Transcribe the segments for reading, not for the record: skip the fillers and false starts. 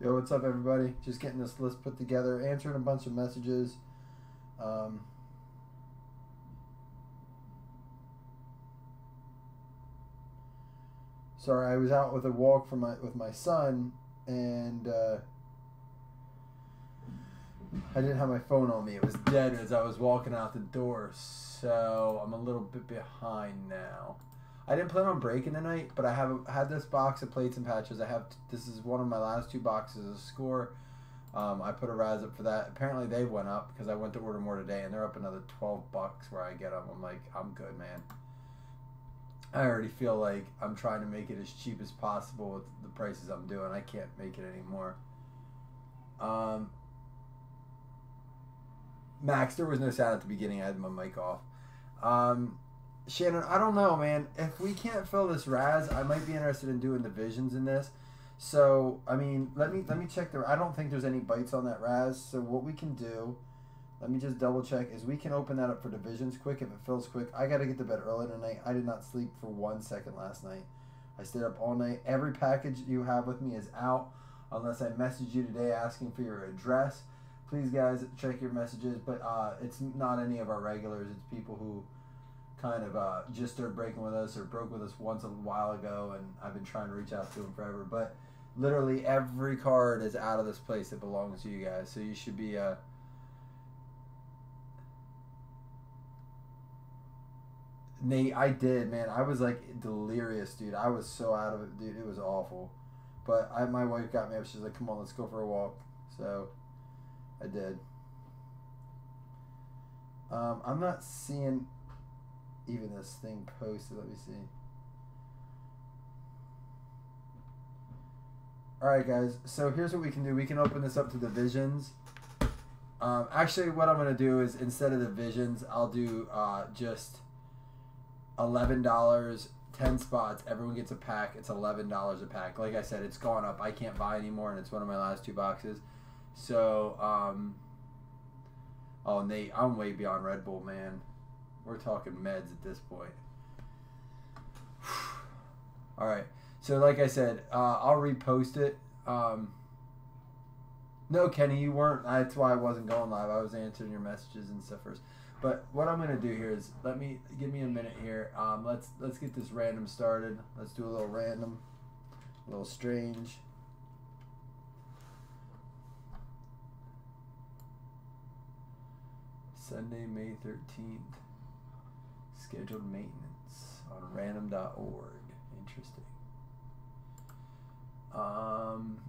Yo, what's up, everybody? Just getting this list put together, answering a bunch of messages. Sorry, I was out with a walk with my son, and I didn't have my phone on me. It was dead as I was walking out the door, so I'm a little bit behind now. I didn't plan on breaking tonight, but I had this box of plates and patches. This is one of my last two boxes of score. I put a Raz up for that. Apparently they went up because I went to order more today, and they're up another $12 where I get them. I'm like, I'm good, man. I already feel like I'm trying to make it as cheap as possible with the prices I'm doing. I can't make it anymore. Max, there was no sound at the beginning. I had my mic off. Shannon, I don't know, man. If we can't fill this Raz, I might be interested in doing divisions in this. So, I mean, let me check I don't think there's any bites on that Raz. So what we can do, let me just double check, is we can open that up for divisions quick if it fills quick. I got to get to bed early tonight. I did not sleep for 1 second last night. I stayed up all night. Every package you have with me is out unless I message you today asking for your address. Please, guys, check your messages. But it's not any of our regulars. It's people who kind of just started breaking with us or broke with us once a while ago, and I've been trying to reach out to them forever. But literally every card is out of this place that belongs to you guys, so you should be Nate, I did, man. I was like delirious, dude. I was so out of it, dude. It was awful. But my wife got me up. She's like, come on, let's go for a walk. So I did. I'm not seeing even this thing posted. Let me see. Alright, guys, so here's what we can do. We can open this up to divisions. Actually, what I'm going to do is instead of divisions, I'll do just $11, 10 spots. Everyone gets a pack. It's $11 a pack. Like I said, it's gone up. I can't buy anymore, and it's one of my last two boxes. So, oh, Nate, I'm way beyond Red Bull, man. We're talking meds at this point. All right. So, like I said, I'll repost it. No, Kenny, you weren't. That's why I wasn't going live. I was answering your messages and stuff first. But what I'm gonna do here is give me a minute here. Let's get this random started. Let's do a little random, a little strange. Sunday, May 13th. Scheduled maintenance on random.org. Interesting. I'm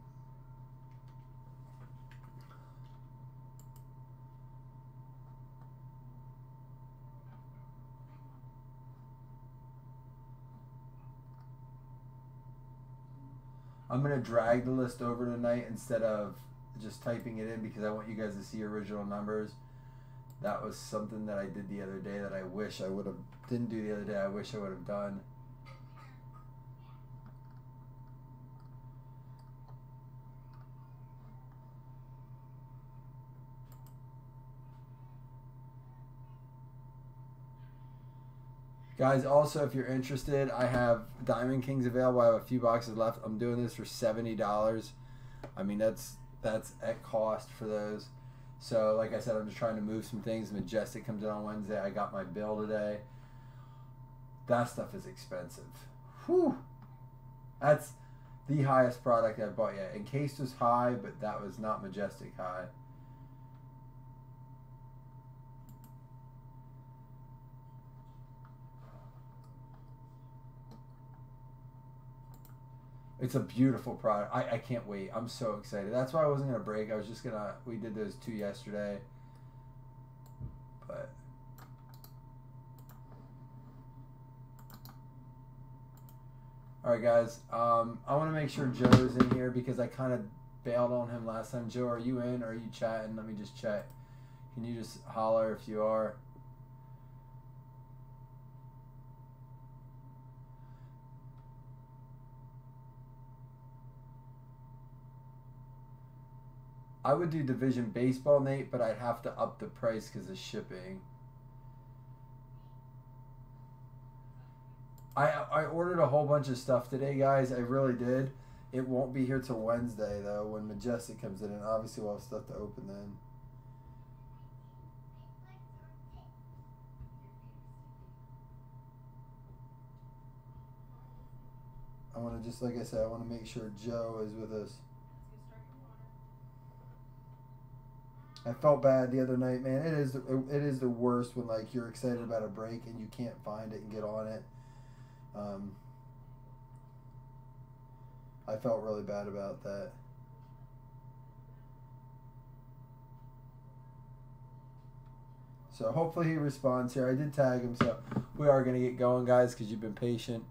going to drag the list over tonight instead of just typing it in because I want you guys to see original numbers. That was something that I did the other day that I wish I would have didn't do the other day. I wish I would have done. Guys, also, if you're interested, I have Diamond Kings available. I have a few boxes left. I'm doing this for $70. I mean, that's at cost for those. So, like I said, I'm just trying to move some things. Majestic comes in on Wednesday. I got my bill today. That stuff is expensive. Whew. That's the highest product I've bought yet. Encased was high, but that was not Majestic high. It's a beautiful product. I can't wait. I'm so excited. That's why I wasn't going to break. I was just going to... We did those two yesterday. But... Alright, guys. I want to make sure Joe's in here because I kind of bailed on him last time. Joe, are you in or are you chatting? Let me just check. Can you just holler if you are? I would do Division Baseball, Nate, but I'd have to up the price because of shipping. I ordered a whole bunch of stuff today, guys. I really did. It won't be here till Wednesday, though, when Majestic comes in. And obviously we'll have stuff to open then. I want to just, like I said, I want to make sure Joe is with us. I felt bad the other night, man. It is the worst when, like, you're excited about a break and you can't find it and get on it. I felt really bad about that. So hopefully he responds here. I did tag him, so we are going to get going, guys, because you've been patient.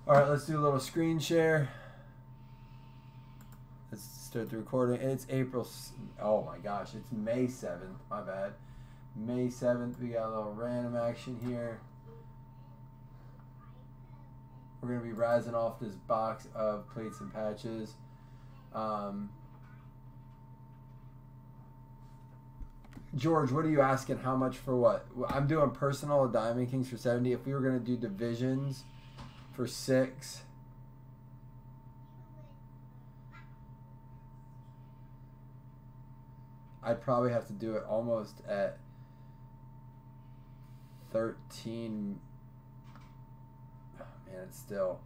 All right, let's do a little screen share. Let's start the recording. It's April. Oh my gosh, it's May 7th. My bad. May 7th. We got a little random action here. We're gonna be razzing off this box of plates and patches. George, what are you asking? How much for what? I'm doing personal Diamond Kings for 70. If we were gonna do divisions for 6, I'd probably have to do it almost at 13. Oh man, it's still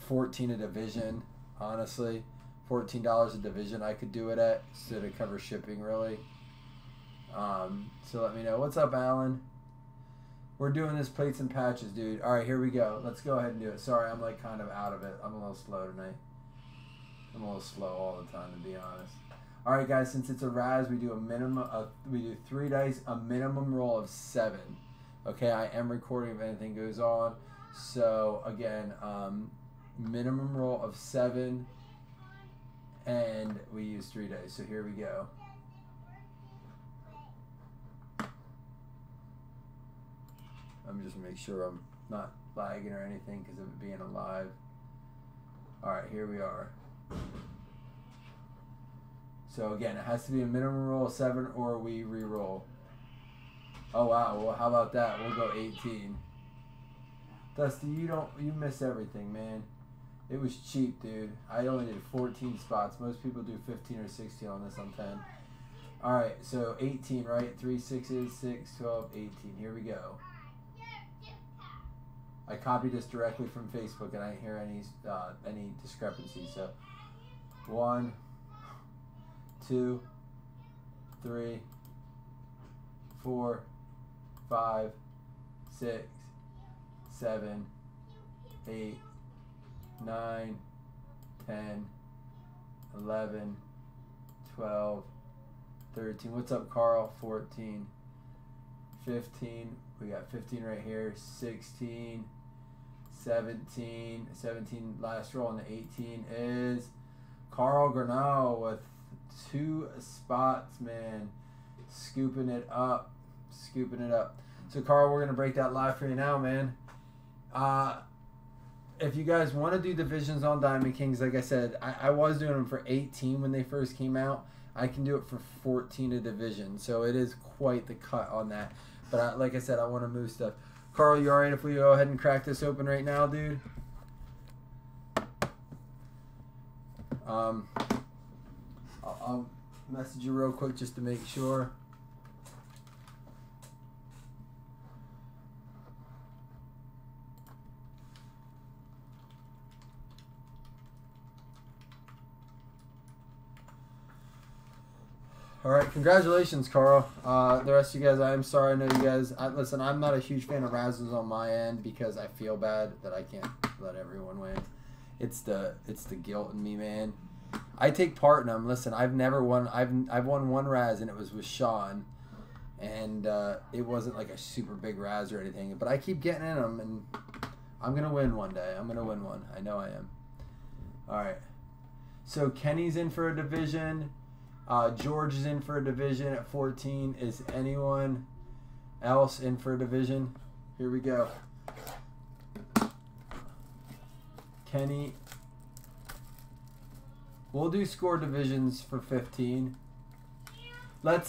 14 a division. Honestly, $14 a division I could do it at, so to cover shipping really. So let me know. What's up, Alan? We're doing this plates and patches, dude. All right, here we go. Let's go ahead and do it. Sorry, I'm like kind of out of it. I'm a little slow tonight. I'm a little slow all the time, to be honest. All right, guys. Since it's a Raz, we do a minimum. We do 3 dice, a minimum roll of 7. Okay, I am recording if anything goes on. So again, minimum roll of 7, and we use 3 dice. So here we go. Let me just make sure I'm not lagging or anything because of it being a live. Alright, here we are. So again, it has to be a minimum roll of 7 or we re-roll. Oh wow, well how about that? We'll go 18. Dusty, you miss everything, man. It was cheap, dude. I only did 14 spots. Most people do 15 or 16 on this on 10. Alright, so 18, right? 3 6s, 6, 12, 18. Here we go. I copied this directly from Facebook, and I didn't hear any discrepancies. So, 1, 2, 3, 4, 5, 6, 7, 8, 9, 10, 11, 12, 13. What's up, Carl? 14, 15. We got 15 right here. 16, 17. 17 last roll, and the 18 is Carl Granell with 2 spots, man. Scooping it up. Scooping it up. So, Carl, we're going to break that live for you now, man. If you guys want to do divisions on Diamond Kings, like I said, I was doing them for 18 when they first came out. I can do it for 14 a division. So, it is quite the cut on that. But like I said, I want to move stuff. Carl, you alright if we go ahead and crack this open right now, dude? I'll message you real quick just to make sure. All right, congratulations, Carl. The rest of you guys, I'm sorry. I know you guys. Listen, I'm not a huge fan of Razzles on my end because I feel bad that I can't let everyone win. It's the guilt in me, man. I take part in them. Listen, I've never won. I've won 1 Raz, and it was with Sean, and it wasn't like a super big Raz or anything. But I keep getting in them, and I'm gonna win one day. I'm gonna win one. I know I am. All right. So Kenny's in for a division. George is in for a division at 14. Is anyone else in for a division? Here we go. Kenny. We'll do score divisions for 15. Let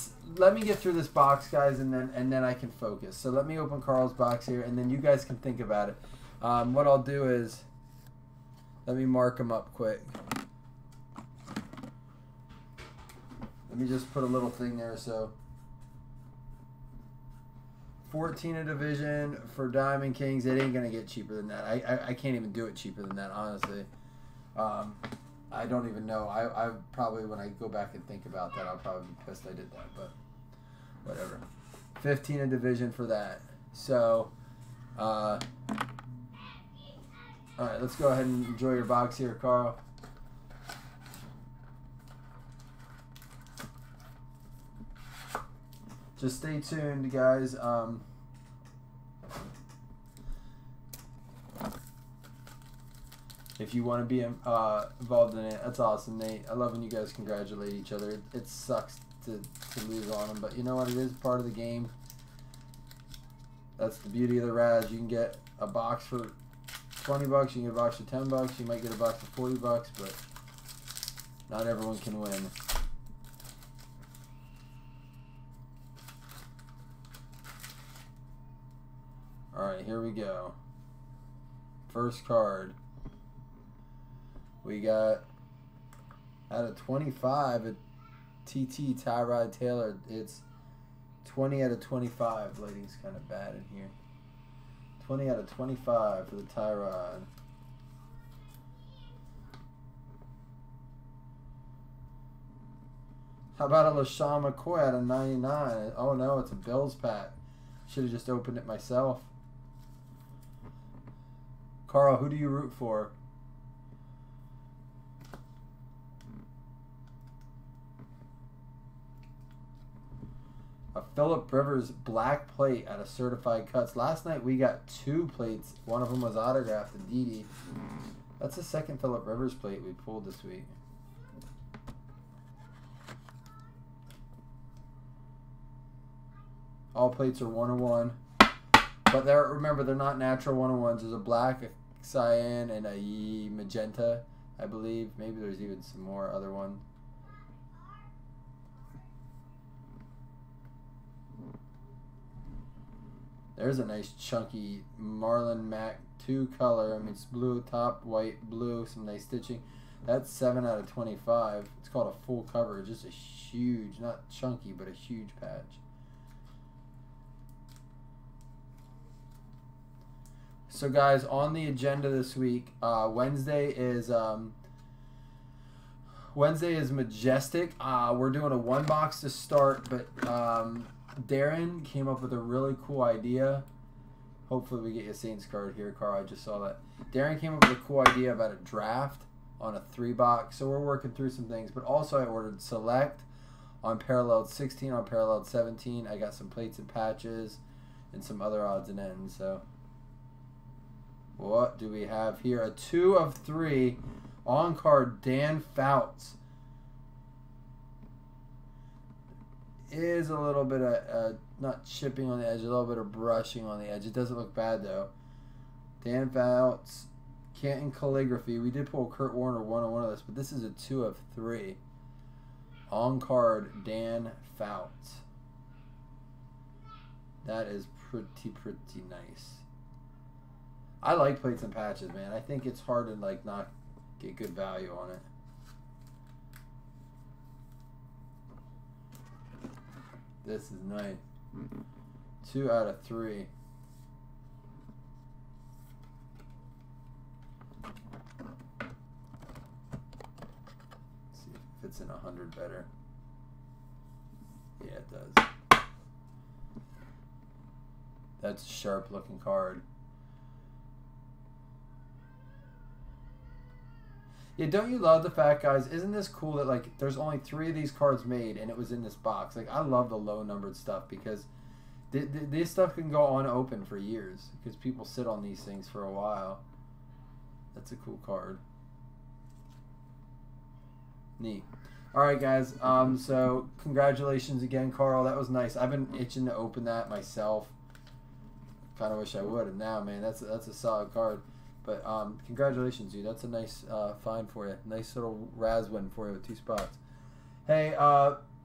me get through this box, guys, and then I can focus. So let me open Carl's box here, and then you guys can think about it. What I'll do is let me mark them up quick. Let me just put a little thing there. So 14 a division for Diamond Kings. It ain't gonna get cheaper than that. I can't even do it cheaper than that, honestly. I don't even know. I probably, when I go back and think about that, I'll probably be pissed I did that, but whatever. 15 a division for that. So, all right, let's go ahead and enjoy your box here, Carl. Just stay tuned, guys. If you want to be involved in it, that's awesome, Nate. I love when you guys congratulate each other. It sucks to lose on them, but you know what? It is part of the game. That's the beauty of the Raz. You can get a box for 20 bucks. You can get a box for 10 bucks. You might get a box for 40 bucks, but not everyone can win. All right, here we go. First card. We got, out of 25, a TT Tyrod Taylor. It's 20 out of 25. Lighting's kind of bad in here. 20 out of 25 for the Tyrod. How about a LaShawn McCoy out of 99? Oh no, it's a Bills pack. Should have just opened it myself. Carl, who do you root for? A Phillip Rivers black plate out of Certified Cuts. Last night we got 2 plates. One of them was autographed to Didi. That's the second Phillip Rivers plate we pulled this week. All plates are 101. But remember, they're not natural 101s. There's a black, a cyan, and a magenta, I believe. Maybe there's even some more other ones. There's a nice chunky Marlon Mack 2 color. I mean, it's blue top, white, blue, some nice stitching. That's 7 out of 25. It's called a full cover. Just a huge, not chunky, but a huge patch. So guys, on the agenda this week, Wednesday is Majestic. We're doing a 1 box to start, but Darren came up with a really cool idea. Hopefully we get you a Saints card here, Carl. I just saw that. Darren came up with a cool idea about a draft on a 3 box. So we're working through some things. But also I ordered Select on paralleled 16, on paralleled 17. I got some plates and patches and some other odds and ends. So what do we have here? A 2 of 3 on card Dan Fouts. Is a little bit of not chipping on the edge, a little bit of brushing on the edge. It doesn't look bad though. Dan Fouts, Canton Calligraphy. We did pull Kurt Warner 1 on one of this, but this is a 2 of 3 on card Dan Fouts. That is pretty nice. I like plates and patches, man. I think it's hard to like not get good value on it. This is nice. 2 out of 3. Let's see if it fits in 100 better. Yeah, it does. That's a sharp looking card. Yeah, don't you love the fact, guys, isn't this cool that, like, there's only 3 of these cards made and it was in this box? Like, I love the low-numbered stuff because this stuff can go unopened for years because people sit on these things for a while. That's a cool card. Neat. All right, guys, so congratulations again, Carl. That was nice. I've been itching to open that myself. Kind of wish I would. And now, man, that's a solid card. But congratulations, dude. That's a nice find for you. Nice little Raz win for you with 2 spots. Hey,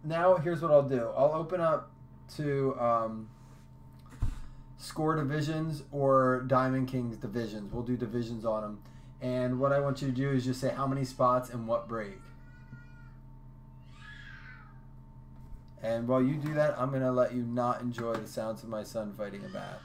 now here's what I'll do. I'll open up to score divisions or Diamond Kings divisions. We'll do divisions on them. And what I want you to do is just say how many spots and what break. And while you do that, I'm going to let you not enjoy the sounds of my son fighting a bat.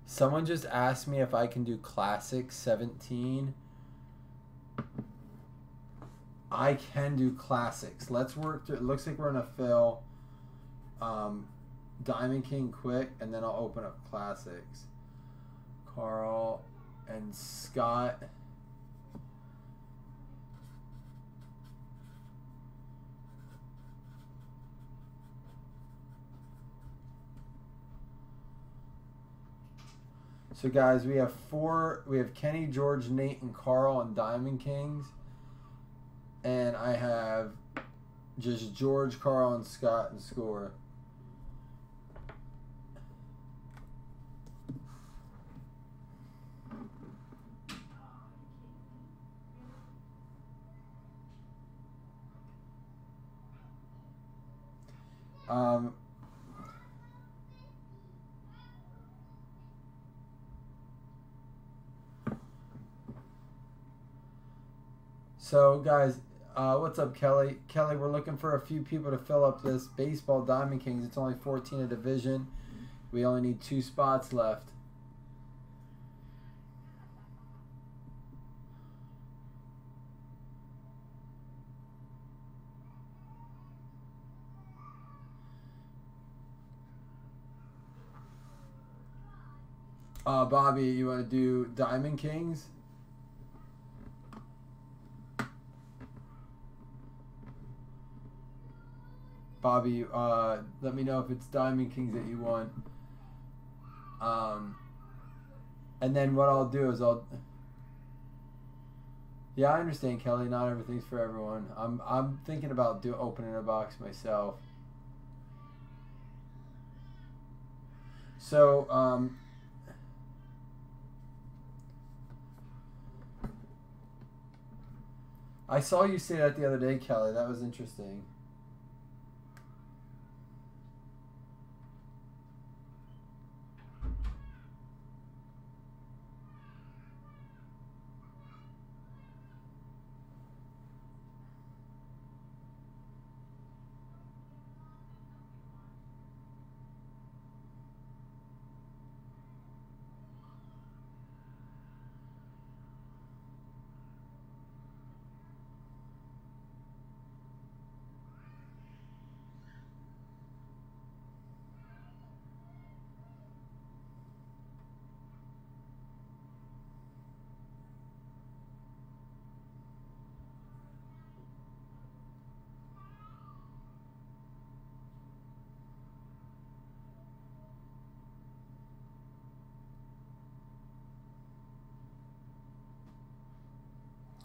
Someone just asked me if I can do Classic 17. I can do Classics. Let's work through. It looks like we're going to fill Diamond King quick, and then I'll open up Classics. Carl and Scott. So guys, we have 4. We have Kenny, George, Nate, and Carl on Diamond Kings. And I have just George, Carl, and Scott and score. So guys, what's up, Kelly? Kelly, we're looking for a few people to fill up this baseball Diamond Kings. It's only 14 a division. We only need 2 spots left. Bobby, you want to do Diamond Kings? Bobby, let me know if it's Diamond Kings that you want. And then what I'll do is yeah, I understand, Kelly. Not everything's for everyone. I'm thinking about opening a box myself. So I saw you say that the other day, Kelly. That was interesting.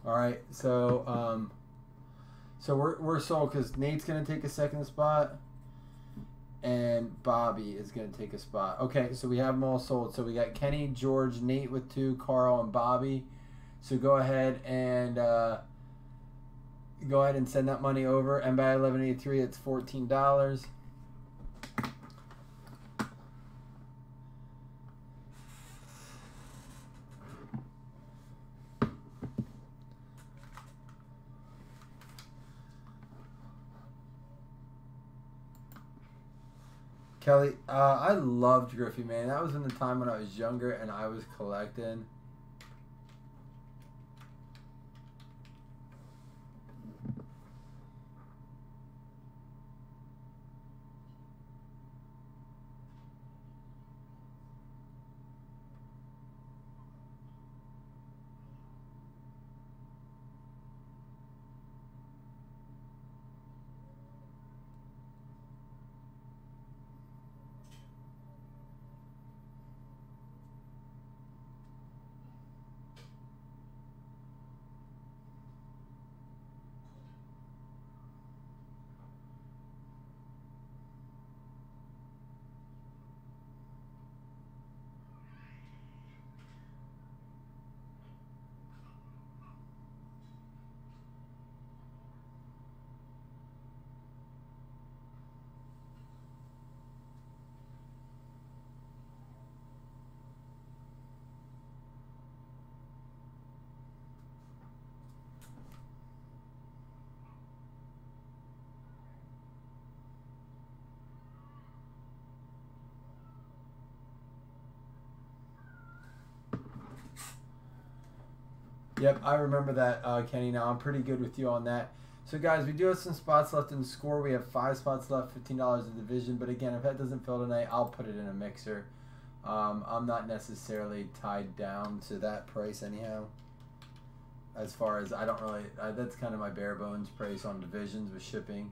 All right, so we're sold because Nate's gonna take a second spot, and Bobby is gonna take a spot. Okay, so we have them all sold. So we got Kenny, George, Nate with 2, Carl, and Bobby. So go ahead and send that money over. And by 1183, it's $14. Kelly, I loved Griffey, man. That was in the time when I was younger and I was collecting. Yep, I remember that, Kenny. Now I'm pretty good with you on that. So guys, we do have some spots left in the score. We have 5 spots left, $15 a division. But again, if that doesn't fill tonight, I'll put it in a mixer. I'm not necessarily tied down to that price anyhow. As far as I don't really, that's kind of my bare bones price on divisions with shipping.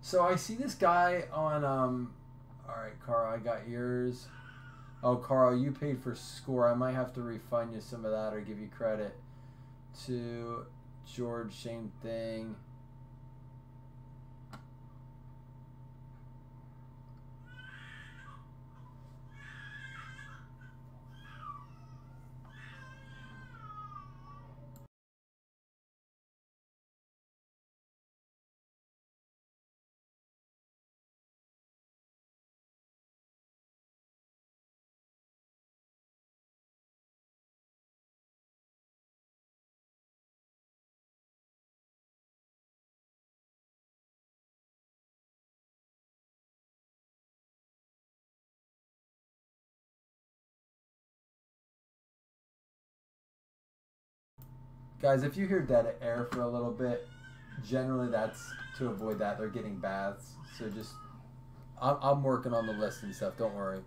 So I see this guy on all right, Carl, I got yours. Oh, Carl, you paid for score. I might have to refund you some of that or give you credit. To George, same thing. Guys, if you hear dead air for a little bit, generally that's to avoid that. They're getting baths. So just, I'm working on the list and stuff. Don't worry.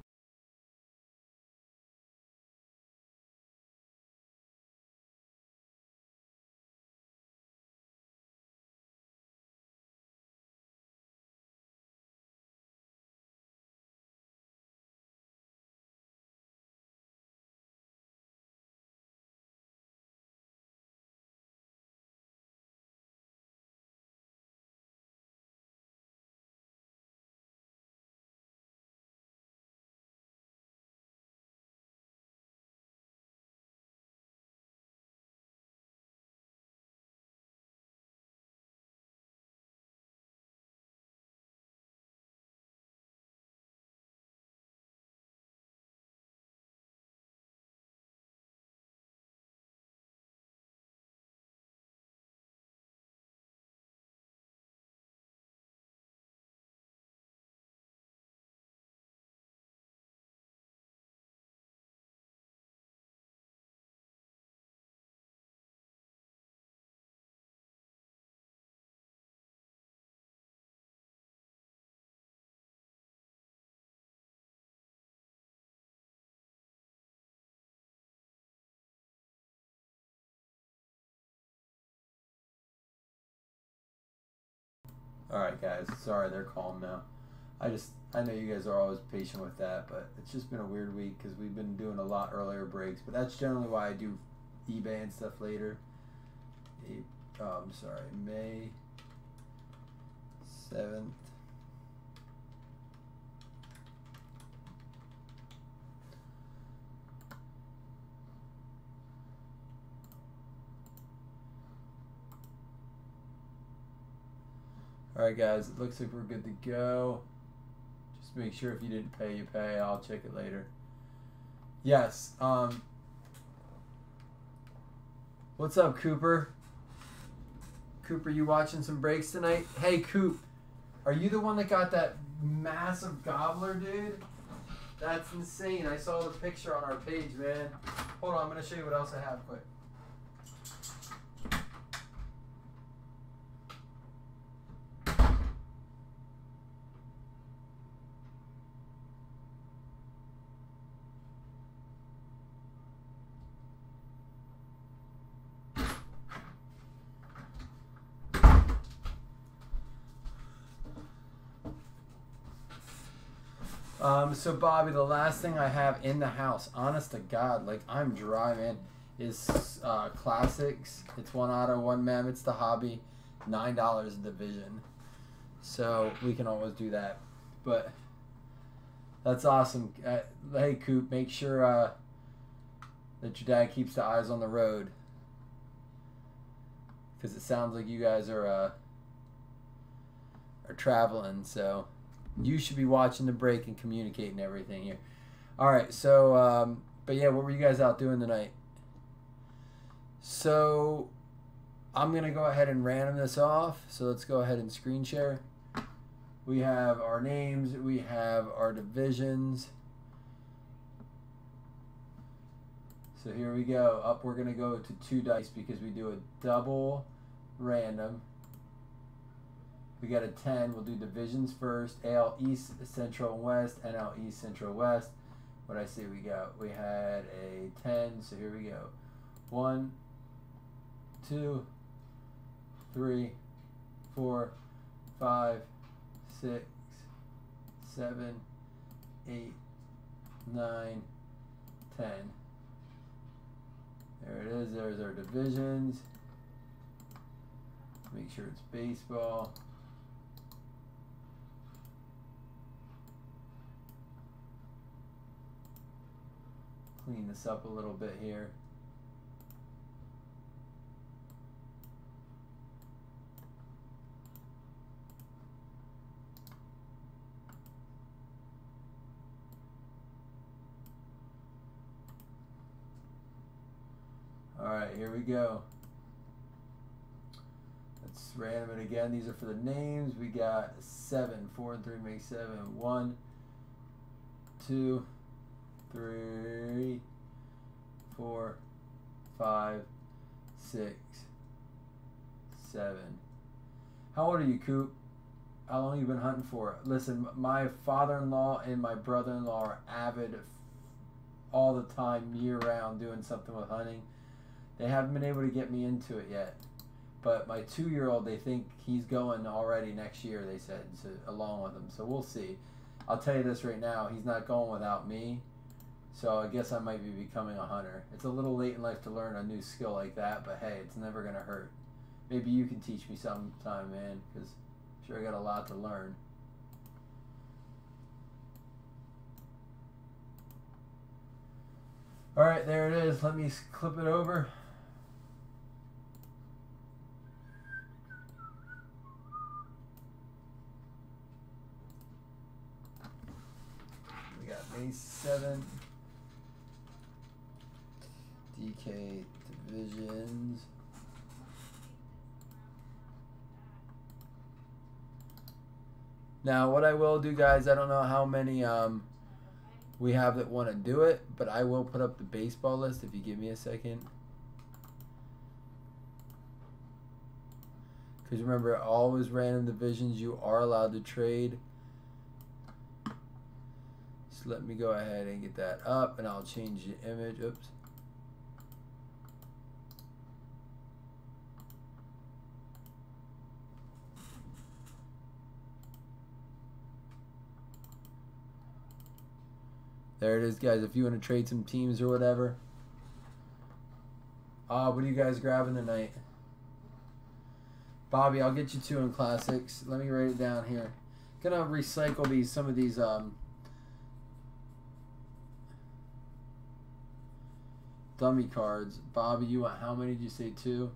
Alright guys, sorry they're calm now. I know you guys are always patient with that, but it's just been a weird week because we've been doing a lot earlier breaks, but that's generally why I do eBay and stuff later. I'm sorry, May 7th. Alright guys, it looks like we're good to go. Just make sure if you didn't pay, you pay. I'll check it later. Yes. What's up, Cooper? Cooper, you watching some breaks tonight? Hey, Coop, are you the one that got that massive gobbler, dude? That's insane. I saw the picture on our page, man. Hold on, I'm going to show you what else I have quick. So Bobby, the last thing I have in the house, honest to God, like I'm dry, man, is classics. It's one auto, one mem. It's the hobby, $9 a division. So we can always do that. But that's awesome. Hey Coop, make sure that your dad keeps the eyes on the road, because it sounds like you guys are traveling. So you should be watching the break and communicating everything here. All right, so, but yeah, what were you guys out doing tonight? So I'm going to go ahead and random this off. So let's go ahead and screen share. We have our names. We have our divisions. So here we go. Up, we're going to go to 2 dice because we do a double random. We got a 10. We'll do divisions first. AL East, Central, and West. NL East, Central, West. What I say we got? We had a 10. So here we go. 1, 2, 3, 4, 5, 6, 7, 8, 9, 10. There it is. There's our divisions. Make sure it's baseball. Clean this up a little bit here. All right, here we go. Let's random it again. These are for the names. We got 7. 4 and 3 make 7. 1, 2, 3, 4, 5, 6, 7. How old are you, Coop? How long have you been hunting for? Listen, my father-in-law and my brother-in-law are avid all the time, year-round, doing something with hunting. They haven't been able to get me into it yet. But my 2-year-old, they think he's going already next year, they said, so, along with him. So we'll see. I'll tell you this right now, he's not going without me. So I guess I might be becoming a hunter. It's a little late in life to learn a new skill like that, but hey, it's never going to hurt. Maybe you can teach me sometime, man, because I'm sure I got a lot to learn. All right, there it is. Let me clip it over. We got May 7th. DK divisions. Now, what I will do, guys, I don't know how many we have that want to do it, but I will put up the baseball list if you give me a second. Because remember, always random divisions, you are allowed to trade. So let me go ahead and get that up, and I'll change the image. Oops. There it is, guys. If you want to trade some teams or whatever. What are you guys grabbing tonight? Bobby, I'll get you 2 in classics. Let me write it down here. Gonna recycle some of these dummy cards. Bobby, you want how many did you say? 2?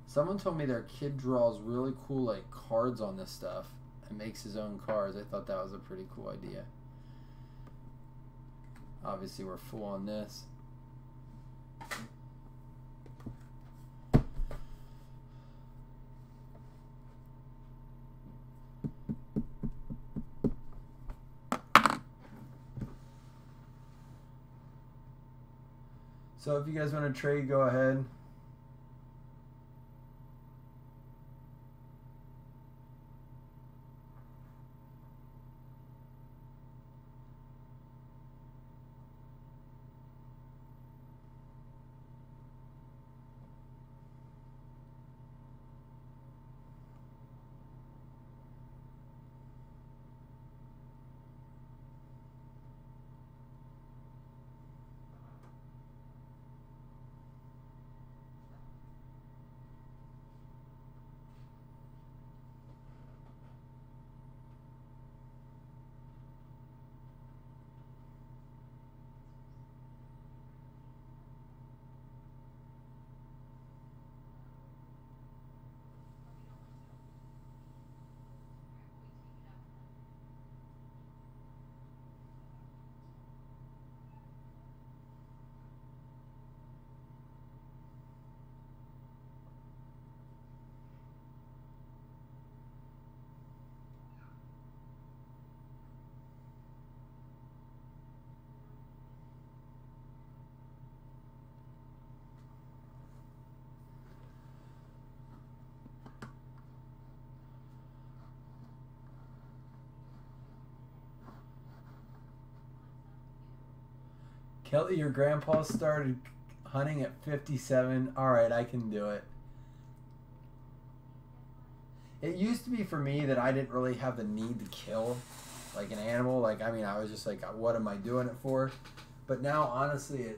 Someone told me their kid draws really cool like cards on this stuff and makes his own cards. I thought that was a pretty cool idea. Obviously we're full on this. So if you guys want to trade, go ahead. Kelly, your grandpa started hunting at 57. All right, I can do it. It used to be for me that I didn't really have the need to kill like an animal. Like, I mean, I was just like, what am I doing it for? But now, honestly,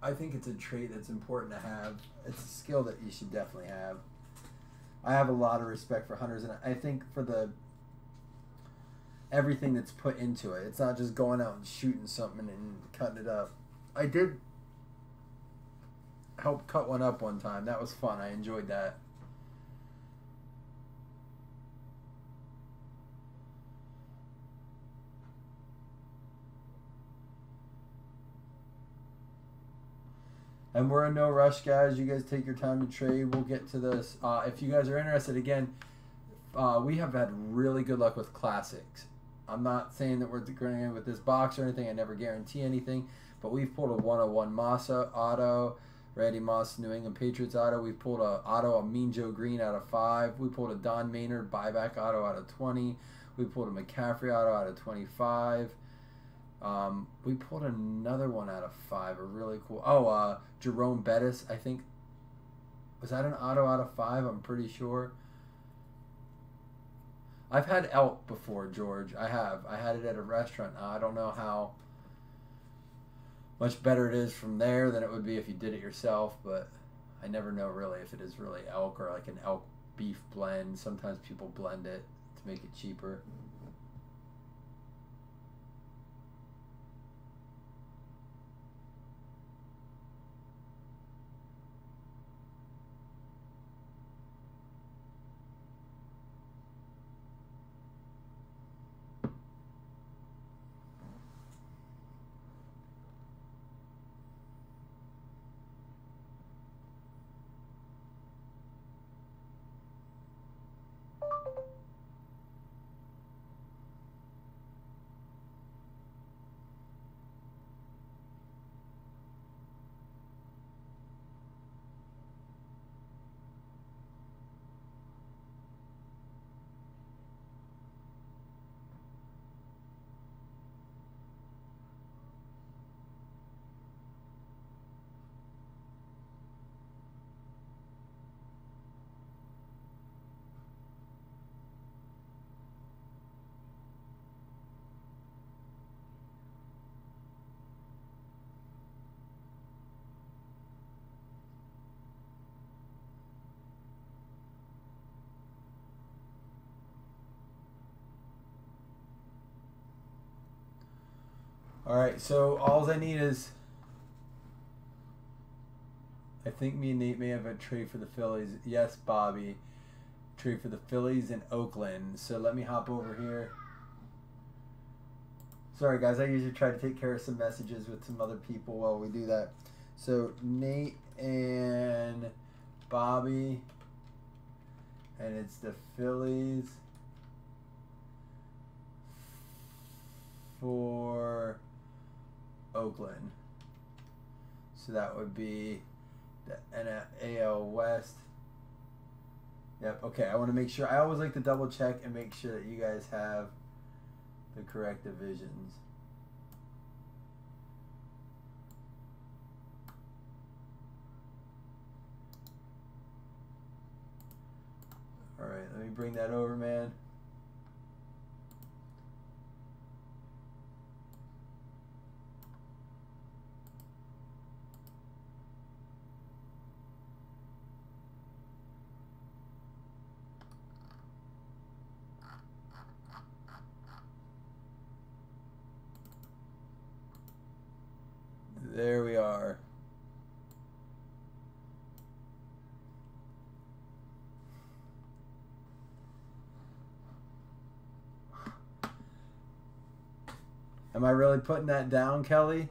I think it's a trait that's important to have. It's a skill that you should definitely have. I have a lot of respect for hunters, and I think for everything that's put into it. It's not just going out and shooting something and cutting it up. I did help cut one up one time. That was fun. I enjoyed that. And we're in no rush, guys. You guys take your time to trade. We'll get to this. If you guys are interested, again, we have had really good luck with classics. I'm not saying that we're going in with this box or anything. I never guarantee anything. But we've pulled a 101 Massa auto, Randy Moss New England Patriots auto. We've pulled a Mean Joe Green out of 5. We pulled a Don Maynard buyback auto out of 20. We pulled a McCaffrey auto out of 25. We pulled another one out of 5. A really cool. Jerome Bettis, I think. Was that an auto out of 5? I'm pretty sure. I've had elk before, George. I have. I had it at a restaurant. I don't know how much better it is from there than it would be if you did it yourself, but I never know really if it is really elk or like an elk beef blend. Sometimes people blend it to make it cheaper. All right, so all I need is, I think me and Nate may have a trade for the Phillies. Yes, Bobby. Trade for the Phillies in Oakland. So let me hop over here. Sorry, guys. I usually try to take care of some messages with some other people while we do that. So Nate and Bobby. And it's the Phillies for Oakland. So that would be the AL West. Yep, okay. I want to make sure. I always like to double check and make sure that you guys have the correct divisions. All right, let me bring that over, man. There we are. Am I really putting that down, Kelly?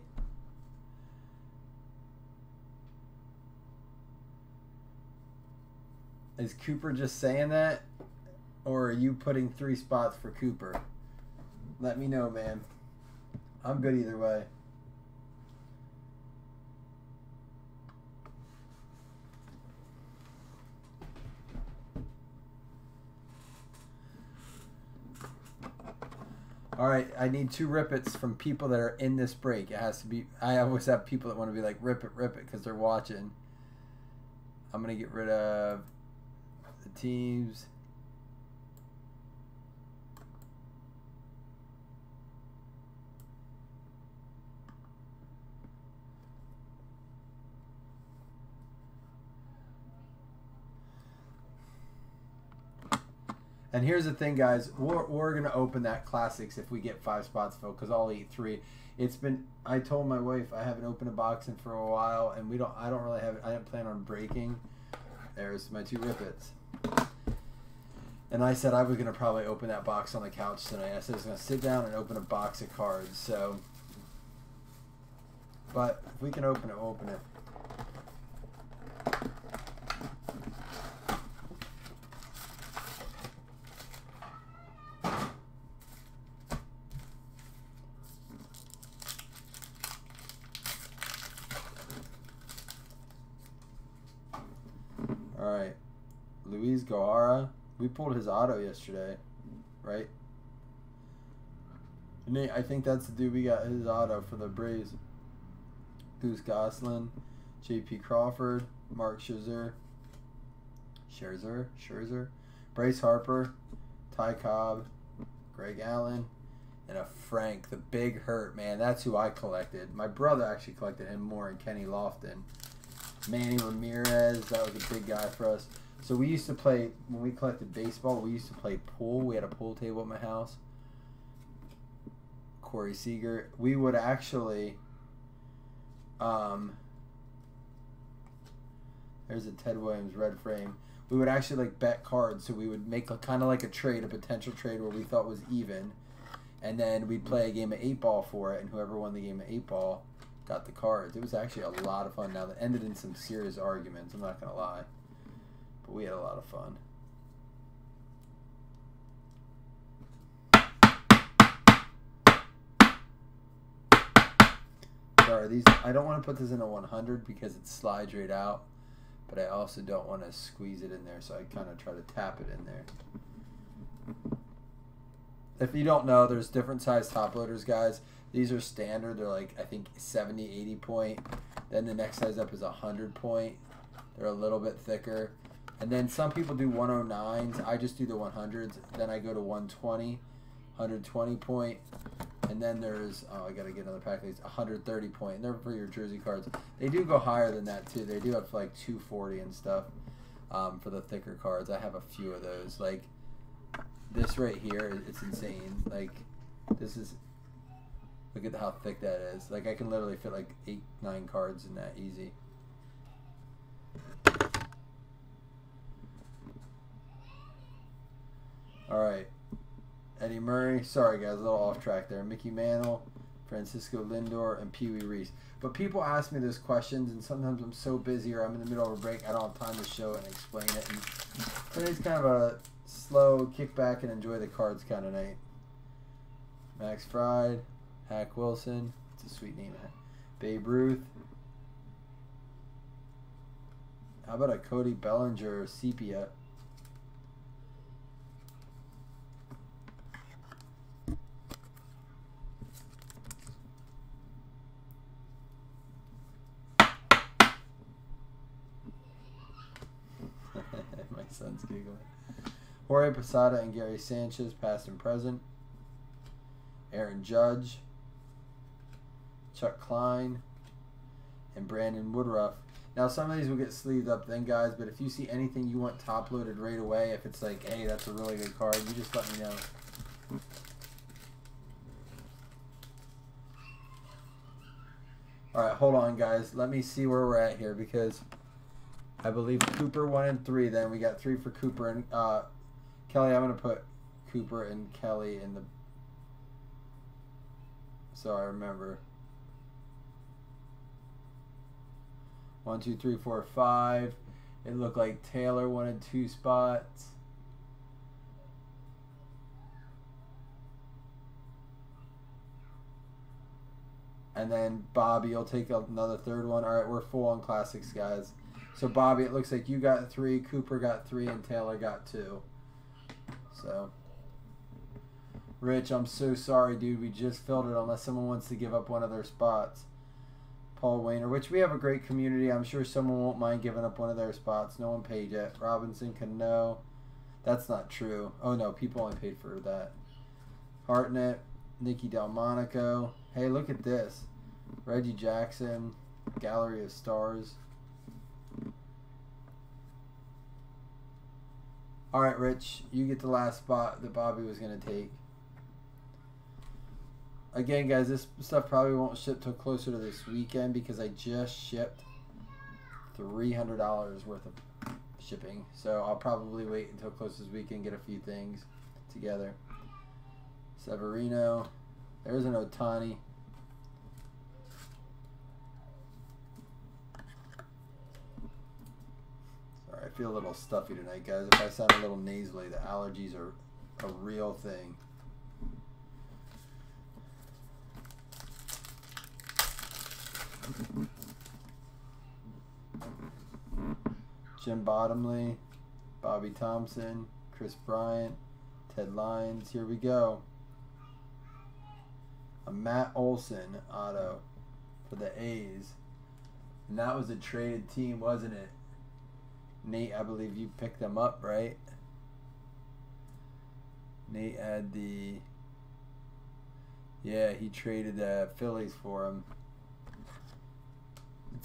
Is Cooper just saying that? Or are you putting 3 spots for Cooper? Let me know, man. I'm good either way. All right, I need 2 rip-its from people that are in this break. It has to be. I always have people that want to be like, rip it, because they're watching. I'm going to get rid of the teams. And here's the thing, guys. We're going to open that Classics if we get 5 spots filled, because I'll eat 3. It's been, I told my wife I haven't opened a box in for a while, and I don't really have, I didn't plan on breaking. There's my 2 rip-its. And I said I was going to probably open that box on the couch tonight. I said I was going to sit down and open a box of cards. So, but if we can open it, we'll open it. All right, Luis Gohara. We pulled his auto yesterday, right? Nate, I think that's the dude we got his auto for the Braves. Goose Goslin, J.P. Crawford, Mark Scherzer, Bryce Harper, Ty Cobb, Greg Allen, and a Frank, the Big Hurt, man. That's who I collected. My brother actually collected him more, and Kenny Lofton. Manny Ramirez, that was a big guy for us. So we used to play, when we collected baseball, we used to play pool. We had a pool table at my house. Corey Seager. We would actually, there's a Ted Williams red frame. We would actually like bet cards. So we would make kind of like a trade, a potential trade where we thought was even. And then we'd play a game of 8-ball for it. And whoever won the game of 8-ball got the cards. It was actually a lot of fun. Now, that ended in some serious arguments. I'm not going to lie. But we had a lot of fun. Sorry, these, I don't want to put this in a 100 because it slides right out. But I also don't want to squeeze it in there, so I kind of try to tap it in there. If you don't know, there's different size top loaders, guys. These are standard. They're like, I think, 70, 80 point. Then the next size up is 100 point. They're a little bit thicker. And then some people do 109s. I just do the 100s. Then I go to 120, 120 point. And then there's, oh, I got to get another pack of these, 130 point. And they're for your jersey cards. They do go higher than that, too. They do have like 240 and stuff for the thicker cards. I have a few of those. Like, this right here, it's insane. Like, this is Look at how thick that is. Like, I can literally fit like 8, 9 cards in that easy. Alright. Eddie Murray. Sorry, guys. A little off track there. Mickey Mantle, Francisco Lindor, and Pee Wee Reese. But people ask me those questions, and sometimes I'm so busy or I'm in the middle of a break, I don't have time to show it and explain it. And today's kind of a slow kick back and enjoy the cards kind of night. Max Fried, Hack Wilson. It's a sweet name. Babe Ruth. How about a Cody Bellinger sepia? My son's giggling. Jorge Posada and Gary Sanchez, past and present. Aaron Judge, Chuck Klein, and Brandon Woodruff. Now, some of these will get sleeved up then, guys, but if you see anything you want top-loaded right away, if it's like, hey, that's a really good card, you just let me know. All right, hold on, guys. Let me see where we're at here, because I believe Cooper 1 and 3. Then we got 3 for Cooper and Kelly. I'm going to put Cooper and Kelly in the... So I remember. 1, 2, 3, 4, 5. It looked like Taylor wanted 2 spots. And then Bobby will take another 3rd one. All right, we're full on classics, guys. So Bobby, it looks like you got 3, Cooper got 3, and Taylor got 2. So, Rich, I'm so sorry, dude. We just filled it unless someone wants to give up one of their spots. Paul Wayner, which we have a great community. I'm sure someone won't mind giving up one of their spots. No one paid yet. Robinson, Cano. That's not true. Oh, no. People only paid for that. Hartnett, Nicky Delmonico. Hey, look at this. Reggie Jackson, Gallery of Stars. All right, Rich, you get the last spot that Bobby was going to take. Again, guys, this stuff probably won't ship till closer to this weekend because I just shipped $300 worth of shipping. So I'll probably wait until close to this weekend, get a few things together. Severino. There's an Ohtani. Sorry, I feel a little stuffy tonight, guys. If I sound a little nasally, the allergies are a real thing. Jim Bottomley, Bobby Thompson, Chris Bryant, Ted Lyons. Here we go. A Matt Olson auto for the A's. And that was a traded team, wasn't it? Nate, I believe you picked them up, right? Nate had the... Yeah, he traded the Phillies for him.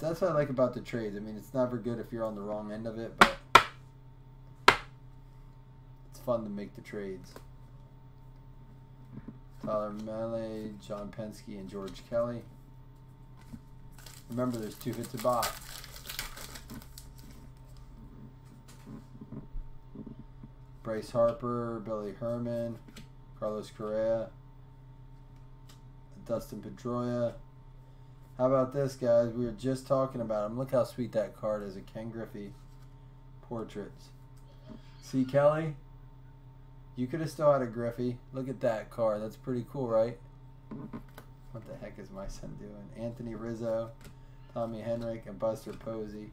That's what I like about the trades. I mean, it's never good if you're on the wrong end of it, but it's fun to make the trades. Tyler Mahle, John Penske, and George Kelly. Remember, there's 2 hits a box. Bryce Harper, Billy Herman, Carlos Correa, Dustin Pedroia. How about this, guys? We were just talking about him. Look how sweet that card is. A Ken Griffey Portraits. See, Kelly? You could have still had a Griffey. Look at that card. That's pretty cool, right? What the heck is my son doing? Anthony Rizzo, Tommy Henrik, and Buster Posey.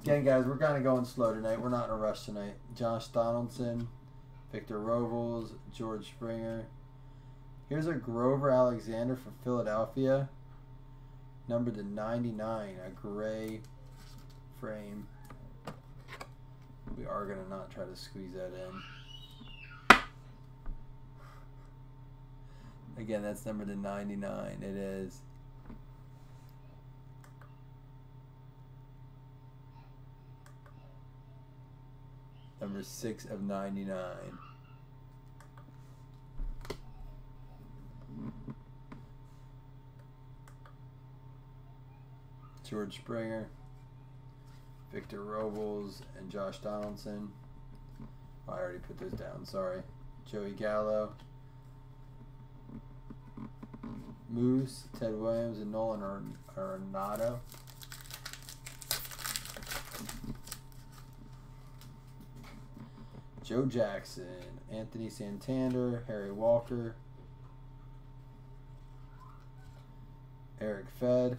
Again, guys, we're kind of going slow tonight. We're not in a rush tonight. Josh Donaldson, Victor Robles, George Springer. Here's a Grover Alexander for Philadelphia. Numbered to 99. A gray frame. We are going to not try to squeeze that in. Again, that's numbered to 99. It is. Number 6 of 99. George Springer, Victor Robles, and Josh Donaldson. Oh, I already put those down, sorry. Joey Gallo, Moose, Ted Williams, and Nolan Arenado. Joe Jackson, Anthony Santander, Harry Walker, Eric Fed.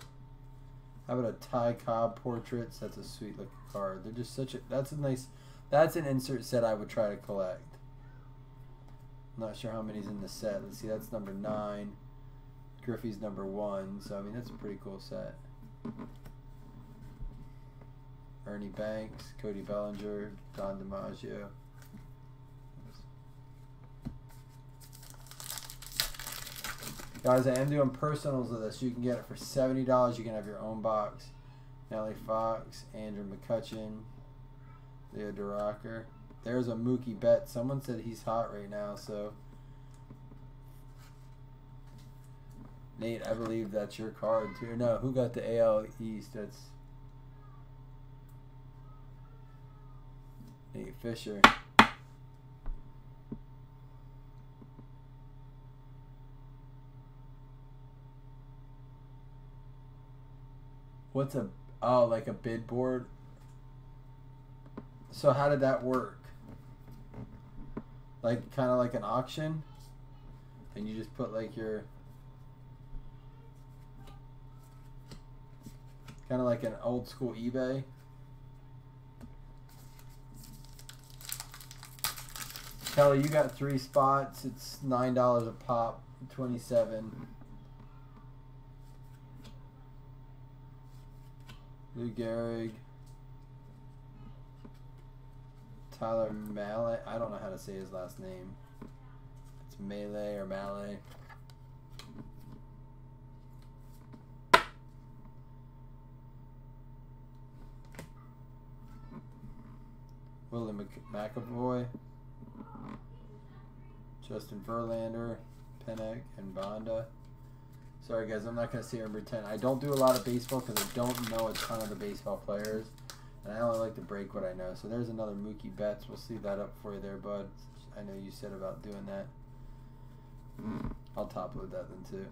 How about a Ty Cobb portraits? That's a sweet looking card. They're just such a, that's a nice, that's an insert set I would try to collect. I'm not sure how many's in the set. Let's see, that's number 9. Griffey's number 1. So, I mean, that's a pretty cool set. Ernie Banks, Cody Bellinger, Don DiMaggio. Guys, I am doing personals of this. You can get it for $70. You can have your own box. Nellie Fox, Andrew McCutcheon, Leo DeRocker. There's a Mookie Betts. Someone said he's hot right now, so Nate, I believe that's your card too. No, who got the AL East? That's Nate Fisher. What's a, oh, like a bid board? So how did that work? Like kind of like an auction? And you just put like your, kind of like an old school eBay? Kelly, you got 3 spots. It's $9 a pop, 27. Lou Gehrig, Tyler Mahle. I don't know how to say his last name. It's Melee or Mallet. Willie McAvoy, Justin Verlander, Pennock, and Bonda. Sorry guys, I'm not going to say number 10. I don't do a lot of baseball because I don't know a ton of the baseball players. And I only like to break what I know. So there's another Mookie Betts. We'll see that up for you there, bud. I know you said about doing that. I'll top load that then too.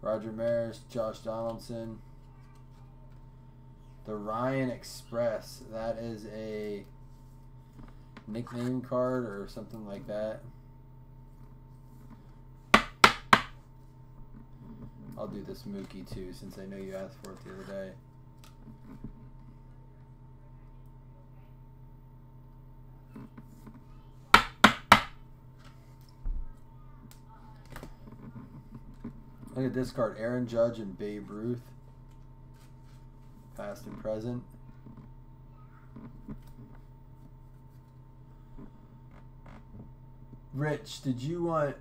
Roger Maris, Josh Donaldson. The Ryan Express. That is a nickname card or something like that. I'll do this Mookie too, since I know you asked for it the other day. Look at this card, Aaron Judge and Babe Ruth. Past and present. Rich, did you want...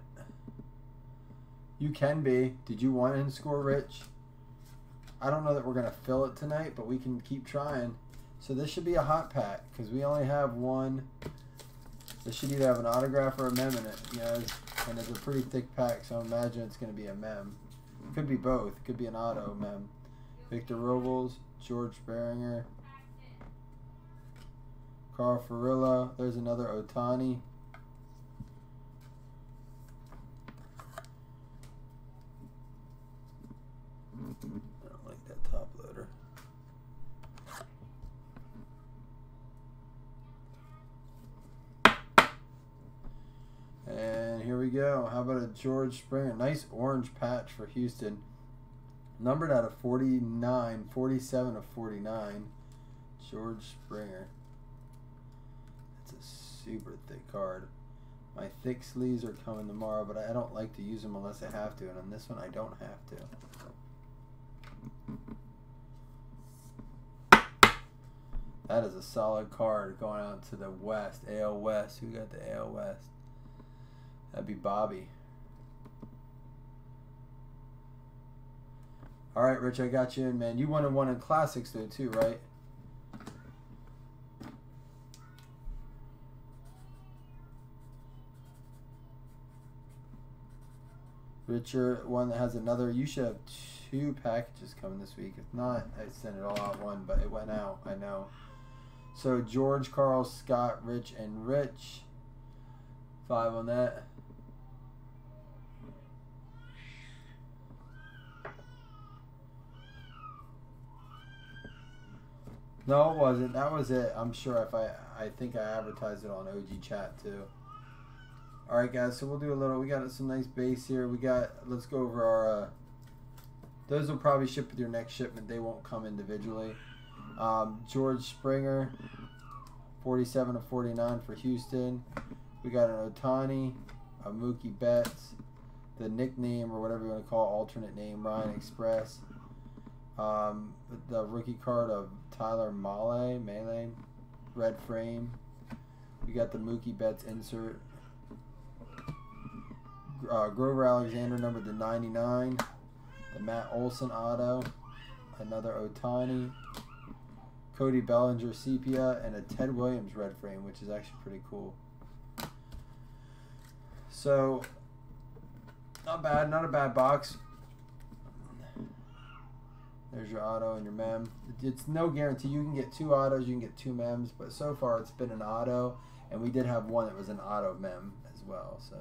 You can be. Did you want in score, Rich? I don't know that we're going to fill it tonight, but we can keep trying. So this should be a hot pack because we only have one. This should either have an autograph or a mem in it. Yeah, and it's a pretty thick pack, so I imagine it's going to be a mem. It could be both. It could be an auto mem. Victor Robles, George Springer, Carl Ferrilla. There's another Ohtani. I don't like that top loader. And here we go. How about a George Springer? Nice orange patch for Houston. Numbered out of 49, 47 of 49. George Springer. That's a super thick card. My thick sleeves are coming tomorrow, but I don't like to use them unless I have to. And on this one, I don't have to. That is a solid card going out to the West, AL West. Who got the AL West? That'd be Bobby. All right, Rich, I got you in, man. You wanted one in Classics, though, too, right? Richard, one that has another. You should have 2 packages coming this week. If not, I sent it all out one, but it went out. I know. So George, Carl, Scott, Rich, and Rich. 5 on that. No, it wasn't. That was it. I'm sure if I think I advertised it on OG Chat too. All right, guys. So we'll do a little. We got some nice base here. We got. Let's go over our. Those will probably ship with your next shipment. They won't come individually. George Springer, 47/49 for Houston. We got an Ohtani, a Mookie Betts, the nickname or whatever you want to call it, alternate name, Ryan Express. The rookie card of Tyler Mahle, red frame. We got the Mookie Betts insert. Grover Alexander numbered to 99. The Matt Olson auto. Another Ohtani. Cody Bellinger sepia, and a Ted Williams red frame, which is actually pretty cool. So, not bad, not a bad box. There's your auto and your mem. It's no guarantee. You can get 2 autos, you can get 2 mems, but so far it's been an auto, and we did have one that was an auto mem as well. So.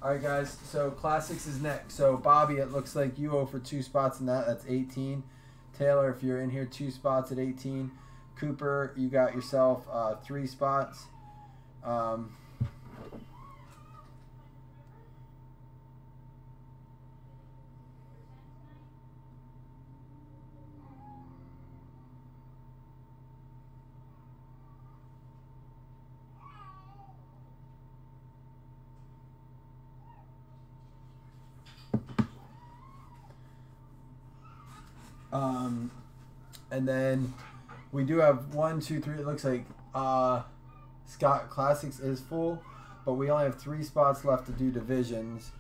Alright guys, so Classics is next. So Bobby, it looks like you owe for 2 spots in that. That's 18. Taylor, if you're in here, 2 spots at 18. Cooper, you got yourself 3 spots. And then we do have 1, 2, 3. It looks like Scott Classics is full, but we only have 3 spots left to do divisions.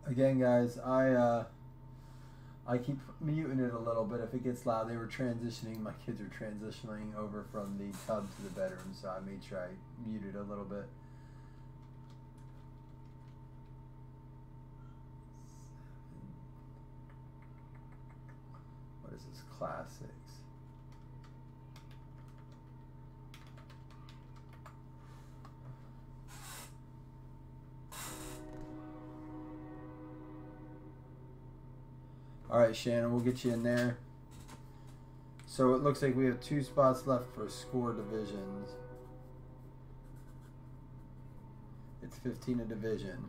Again, guys, I keep muting it a little bit if it gets loud. They were transitioning. My kids are transitioning over from the tub to the bedroom, so I made sure I muted a little bit. What is this? Classics. All right, Shannon, we'll get you in there. So it looks like we have 2 spots left for score divisions. It's 15 a division.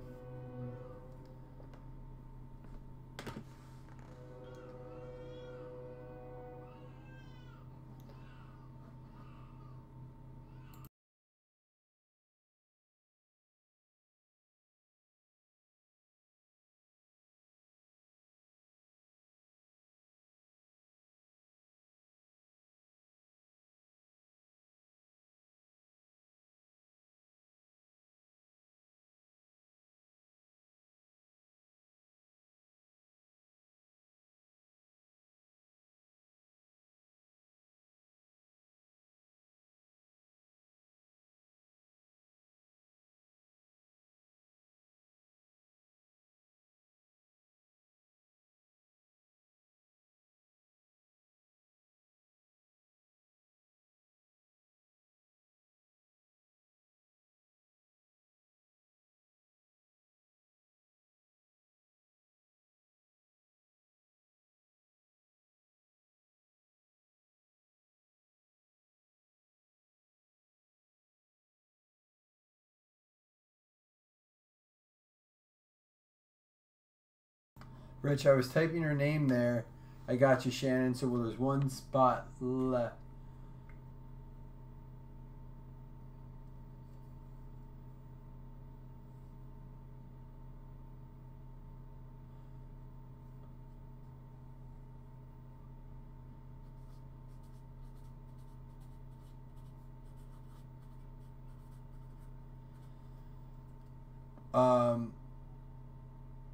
Rich, I was typing your name there. I got you, Shannon. So there's one spot left.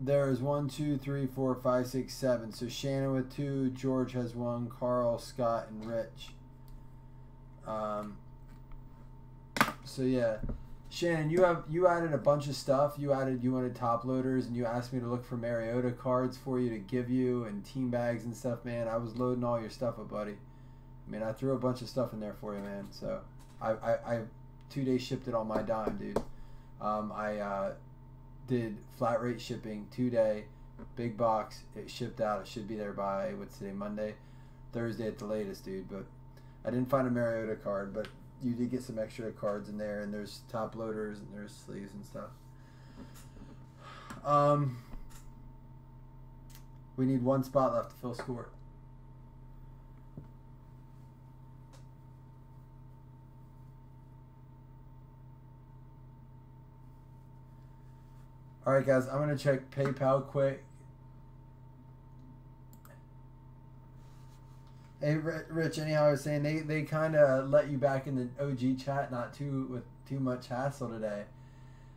There's 1, 2, 3, 4, 5, 6, 7. So Shannon with 2, George has 1, Carl, Scott, and Rich. So yeah, Shannon, you added a bunch of stuff. You wanted top loaders, and you asked me to look for Mariota cards for you to give you and team bags and stuff. Man, I was loading all your stuff up, buddy. I mean, I threw a bunch of stuff in there for you, man. So I 2 days shipped it on my dime, dude. I did flat rate shipping, 2-day, big box. It shipped out. It should be there by, what's today, Monday, Thursday at the latest, dude. But I didn't find a Mariota card, but you did get some extra cards in there, and there's top loaders and there's sleeves and stuff. We need 1 spot left to fill score. All right, guys, I'm going to check PayPal quick. Hey, Rich, anyhow, I was saying they kind of let you back in the OG chat, with too much hassle today.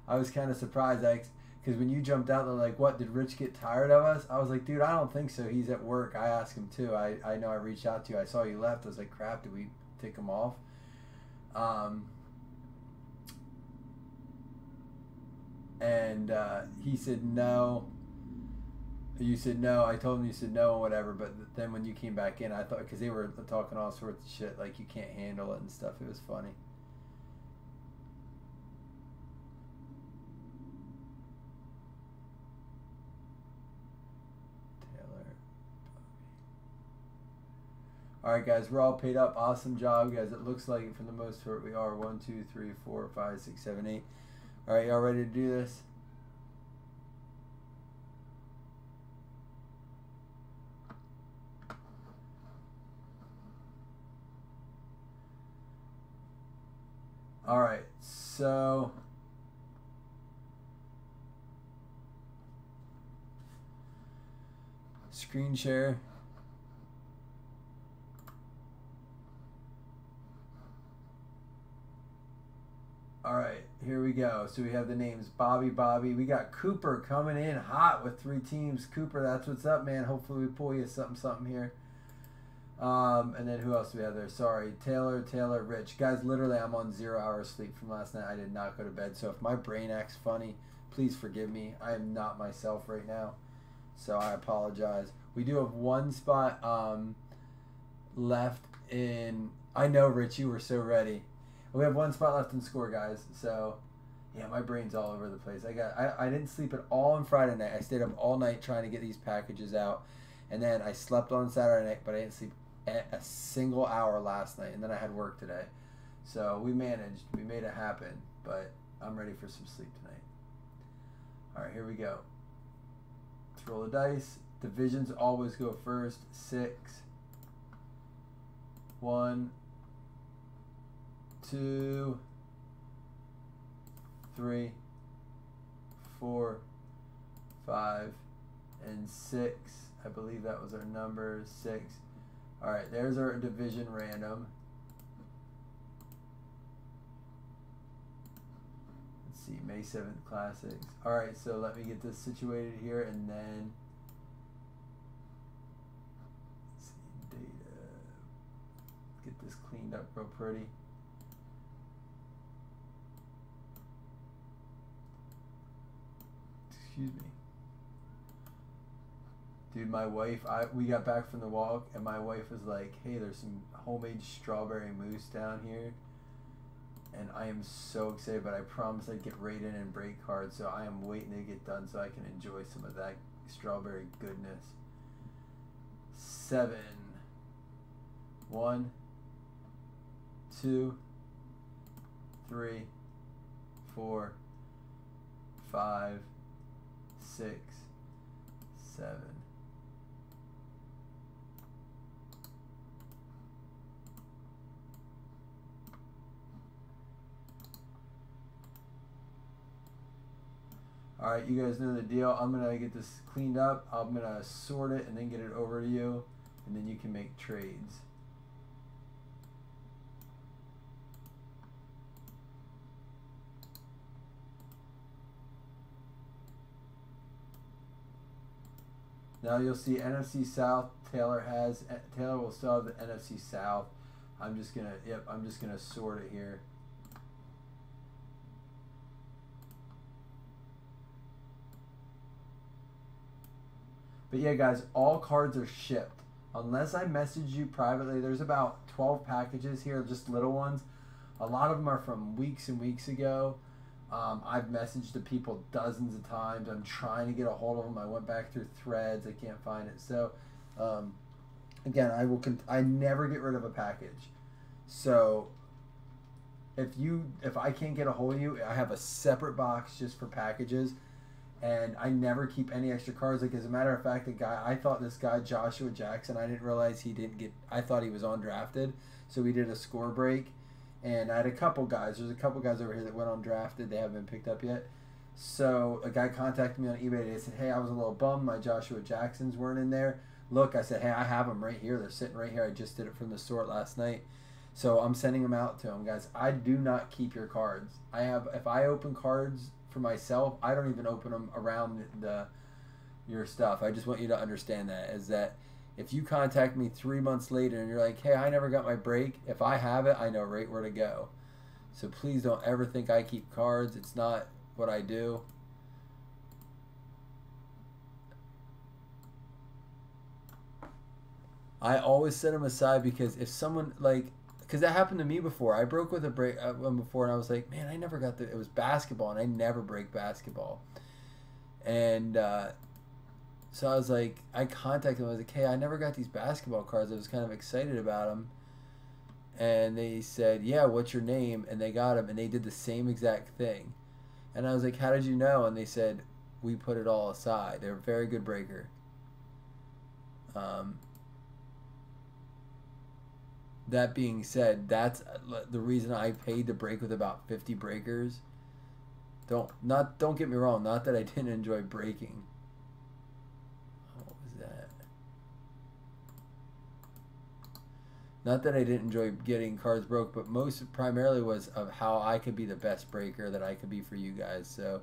I was kind of surprised, because when you jumped out, they're like, what, did Rich get tired of us? I was like, dude, I don't think so. He's at work. I asked him, too. I know I reached out to you. I saw you left. I was like, crap, did we take him off? And he said no. You said no. I told him you said no and whatever. But then when you came back in, I thought, because they were talking all sorts of shit, like you can't handle it and stuff. It was funny. Taylor. All right, guys, we're all paid up. Awesome job, guys. It looks like for the most part we are. 1, 2, 3, 4, 5, 6, 7, 8. All right, y'all ready to do this? All right, so screen share. All right, here we go. So we have the names Bobby. We got Cooper coming in hot with 3 teams. Cooper, that's what's up, man. Hopefully we pull you something here. And then who else do we have there? Sorry, Taylor, Rich. Guys, literally I'm on 0 hours sleep from last night. I did not go to bed. So if my brain acts funny, please forgive me. I am not myself right now. So I apologize. We do have 1 spot left in... I know, Rich, you were so ready. We have 1 spot left in score, guys. So, yeah, my brain's all over the place. I didn't sleep at all on Friday night. I stayed up all night trying to get these packages out. And then I slept on Saturday night, but I didn't sleep a single hour last night. And then I had work today. So we managed. We made it happen. But I'm ready for some sleep tonight. All right, here we go. Let's roll the dice. Divisions always go first. 6. 1, 2, 3, 4, 5, and 6. I believe that was our number, 6. All right, there's our division random. Let's see, May 7th Classics. All right, so let me get this situated here, and then let's see, data. Get this cleaned up real pretty. Excuse me. Dude, my wife, we got back from the walk, and my wife was like, hey, there's some homemade strawberry mousse down here. And I am so excited, but I promised I'd get right in and break hard, so I am waiting to get done so I can enjoy some of that strawberry goodness. 7. 1, 2, 3, 4, 5, 6, 7, Alright, you guys know the deal. I'm going to get this cleaned up. I'm going to sort it and then get it over to you. And then you can make trades. Now you'll see NFC South. Taylor will still have the NFC South. I'm just gonna sort it here. But yeah, guys, all cards are shipped. Unless I message you privately, there's about 12 packages here, just little ones. A lot of them are from weeks and weeks ago. I've messaged the people dozens of times. I'm trying to get a hold of them. I went back through threads. I can't find it. So, again, I never get rid of a package. So, if I can't get a hold of you, I have a separate box just for packages. And I never keep any extra cards. Like, as a matter of fact, I thought this guy, Joshua Jackson, I didn't realize I thought he was undrafted. So we did a score break. And I had a couple guys. There's a couple guys over here that went undrafted. They haven't been picked up yet. So a guy contacted me on eBay today. He said, hey, I was a little bummed my Joshua Jacksons weren't in there. Look, I said, hey, I have them right here. They're sitting right here. I just did it from the sort last night. So I'm sending them out to them, guys. I do not keep your cards. If I open cards for myself, I don't even open them around your stuff. I just want you to understand that, is that if you contact me 3 months later and you're like, hey, I never got my break, if I have it, I know right where to go. So please don't ever think I keep cards. It's not what I do. I always set them aside because if someone, because that happened to me before. I broke with a break one before and I was like, man, I never got it was basketball and I never break basketball. And, so I was like, I contacted them. I was like, hey, I never got these basketball cards. I was kind of excited about them. And they said, yeah, what's your name? And they got them, and they did the same exact thing. And I was like, how did you know? And they said, we put it all aside. They're a very good breaker. That being said, that's the reason I paid to break with about 50 breakers. Don't get me wrong. Not that I didn't enjoy breaking. Not that I didn't enjoy getting cards broke, but primarily was of how I could be the best breaker that I could be for you guys. So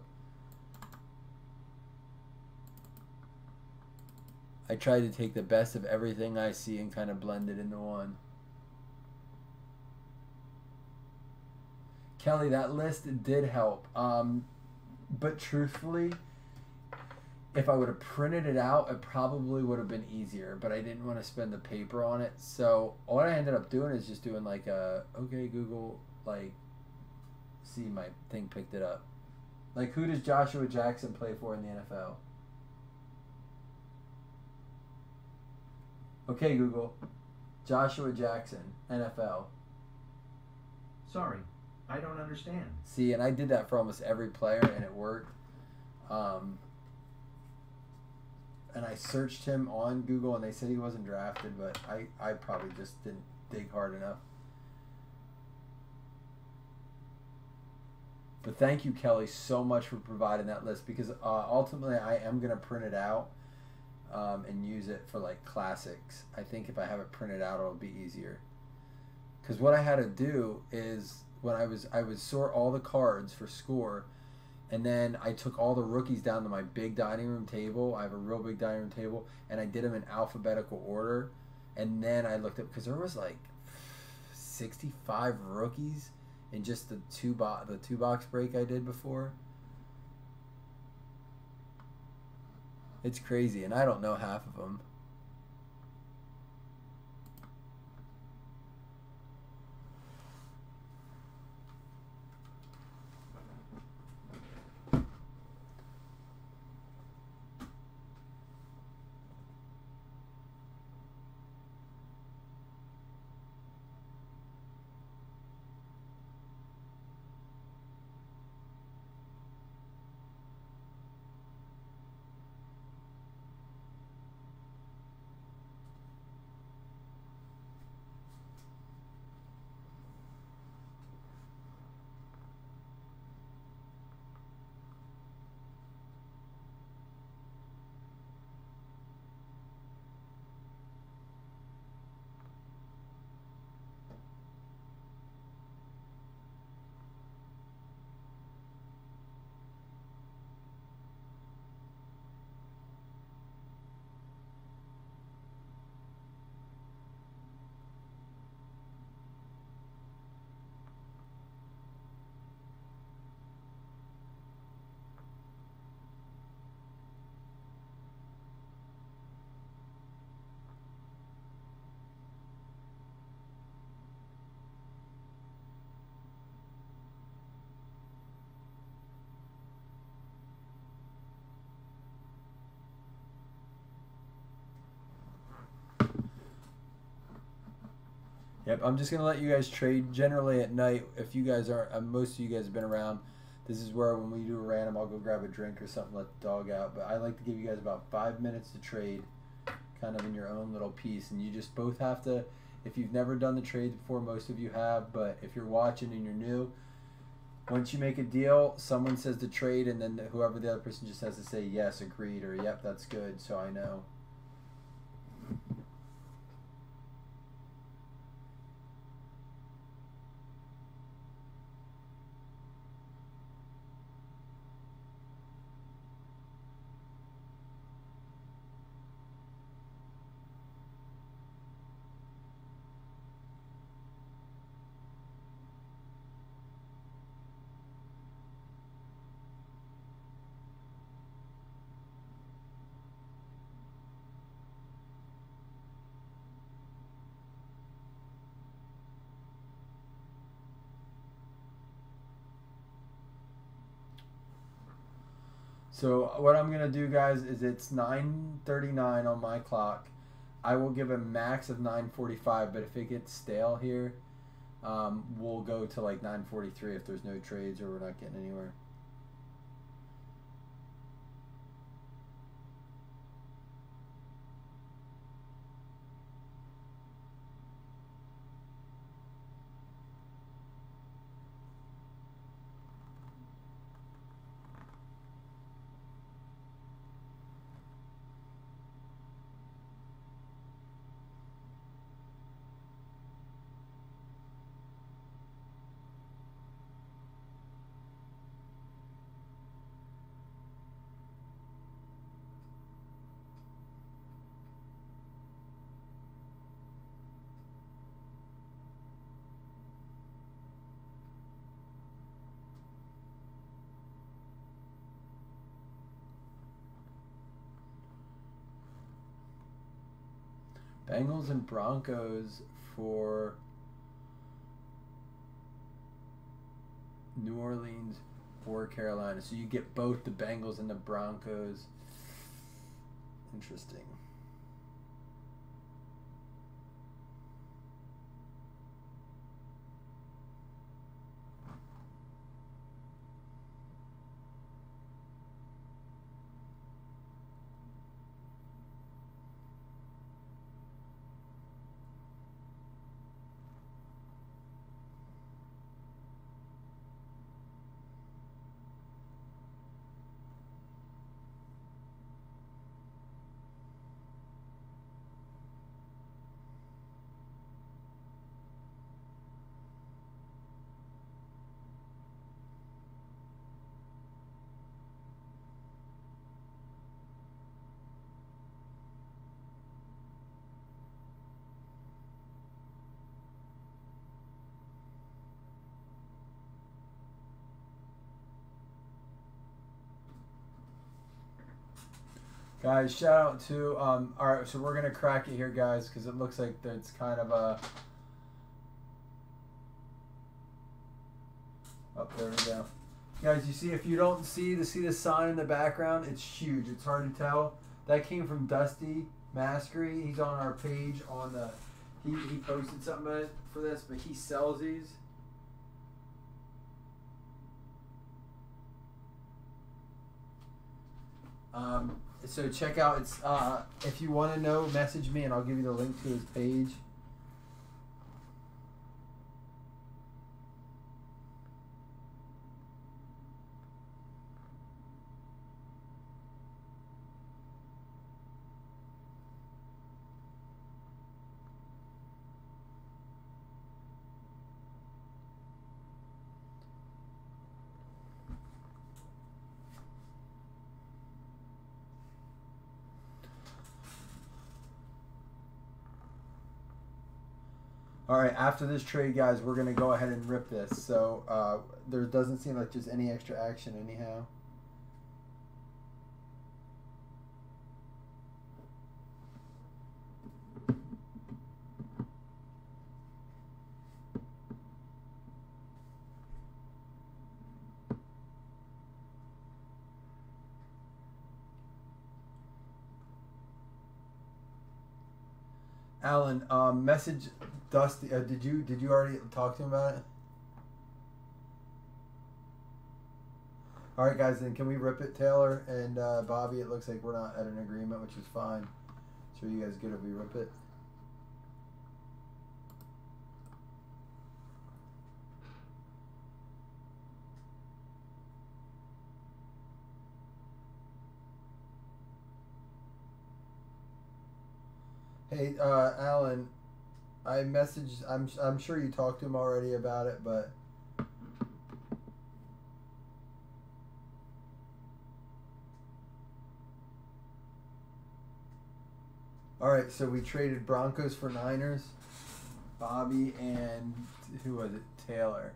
I tried to take the best of everything I see and kind of blend it into one. Kelly, that list did help. But truthfully, if I would have printed it out, it probably would have been easier, but I didn't want to spend the paper on it. So what I ended up doing is just doing like a, okay, Google, see, my thing picked it up. Like, who does Joshua Jackson play for in the NFL? Okay, Google, Joshua Jackson, NFL. Sorry, I don't understand. See, and I did that for almost every player, and it worked. And I searched him on Google, and they said he wasn't drafted, but I probably just didn't dig hard enough. But thank you, Kelly, so much for providing that list, because ultimately I am going to print it out and use it for, classics. I think if I have it printed out, it'll be easier. Because what I had to do is, when I would sort all the cards for score, and then I took all the rookies down to my big dining room table. I have a real big dining room table, and I did them in alphabetical order. And then I looked up, because there was 65 rookies in just the two box break I did before. It's crazy, and I don't know half of them. Yep, I'm just gonna let you guys trade generally at night. If you guys are, most of you guys have been around. This is where when we do a random, I'll go grab a drink or something, let the dog out. But I like to give you guys about 5 minutes to trade, kind of in your own little piece, and you just both have to. If you've never done the trades before, most of you have, but if you're watching and you're new, once you make a deal, someone says to trade, and then whoever the other person just has to say yes, agreed, or yep, that's good, so I know. So what I'm gonna do, guys, is it's 9:39 on my clock. I will give a max of 9:45, but if it gets stale here, we'll go to like 9:43 if there's no trades or we're not getting anywhere. Bengals and Broncos for New Orleans or Carolina. So you get both the Bengals and the Broncos. Interesting. Guys, shout out to, alright, so we're going to crack it here, guys, because it looks like it's kind of a, oh, there we go. Guys, you see, if you don't see the sign in the background, it's huge. It's hard to tell. That came from Dusty Maskery. He's on our page on the, he posted something for this, but he sells these. So check out, it's if you want to know, message me and I'll give you the link to his page. Alright, after this trade, guys, we're going to go ahead and rip this. So, there doesn't seem like there's any extra action anyhow. Alan, message Dusty. Did you already talk to him about it? All right, guys. Then can we rip it, Taylor and Bobby? It looks like we're not at an agreement, which is fine. So are you guys good if we rip it? Hey, Alan, I messaged. I'm sure you talked to him already about it, but all right. So we traded Broncos for Niners. Bobby and who was it? Taylor.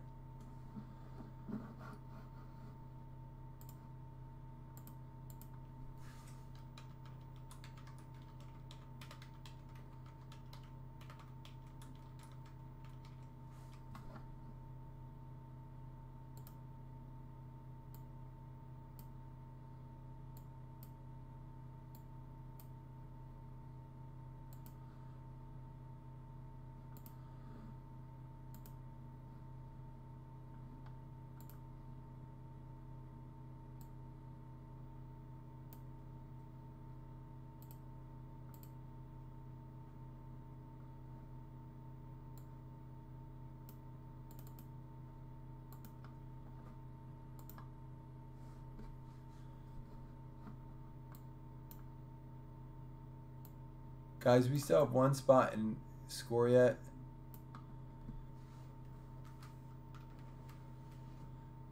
Guys, we still have one spot in score yet.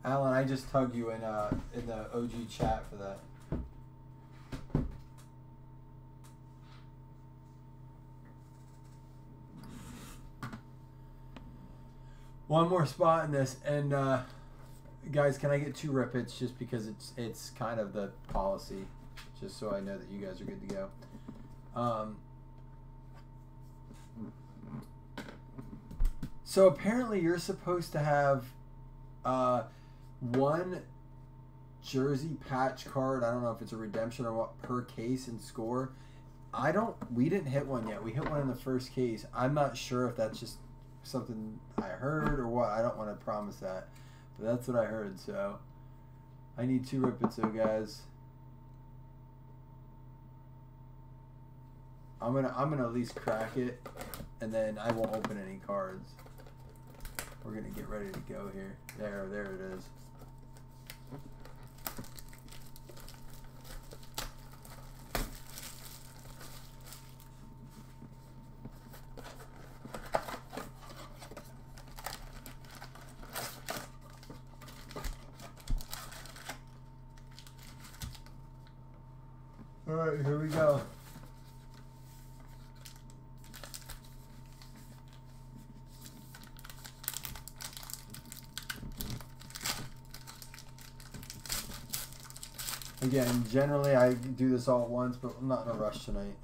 Alan, I just tugged you in the OG chat for that. One more spot in this, and guys, can I get 2 rip-its just because it's kind of the policy, just so I know that you guys are good to go. So apparently you're supposed to have 1 jersey patch card. I don't know if it's a redemption or what per case and score. We didn't hit one yet. We hit one in the first case. I'm not sure if that's just something I heard or what. I don't want to promise that, but that's what I heard. So I need 2 rip-its, though, guys. I'm gonna at least crack it, and then I won't open any cards. We're gonna get ready to go here. There it is. All right, here we go. Again, generally I do this all at once, but I'm not in a rush tonight.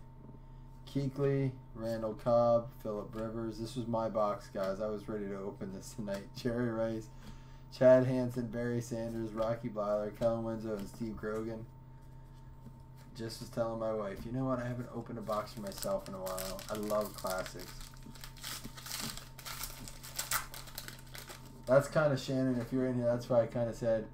Kuechly, Randall Cobb, Phillip Rivers. This was my box, guys. I was ready to open this tonight. Jerry Rice, Chad Hansen, Barry Sanders, Rocky Bleiler, Kellen Winslow, and Steve Grogan. Just was telling my wife, you know what? I haven't opened a box for myself in a while. I love classics. That's kind of Shannon. If you're in here, that's why I kind of said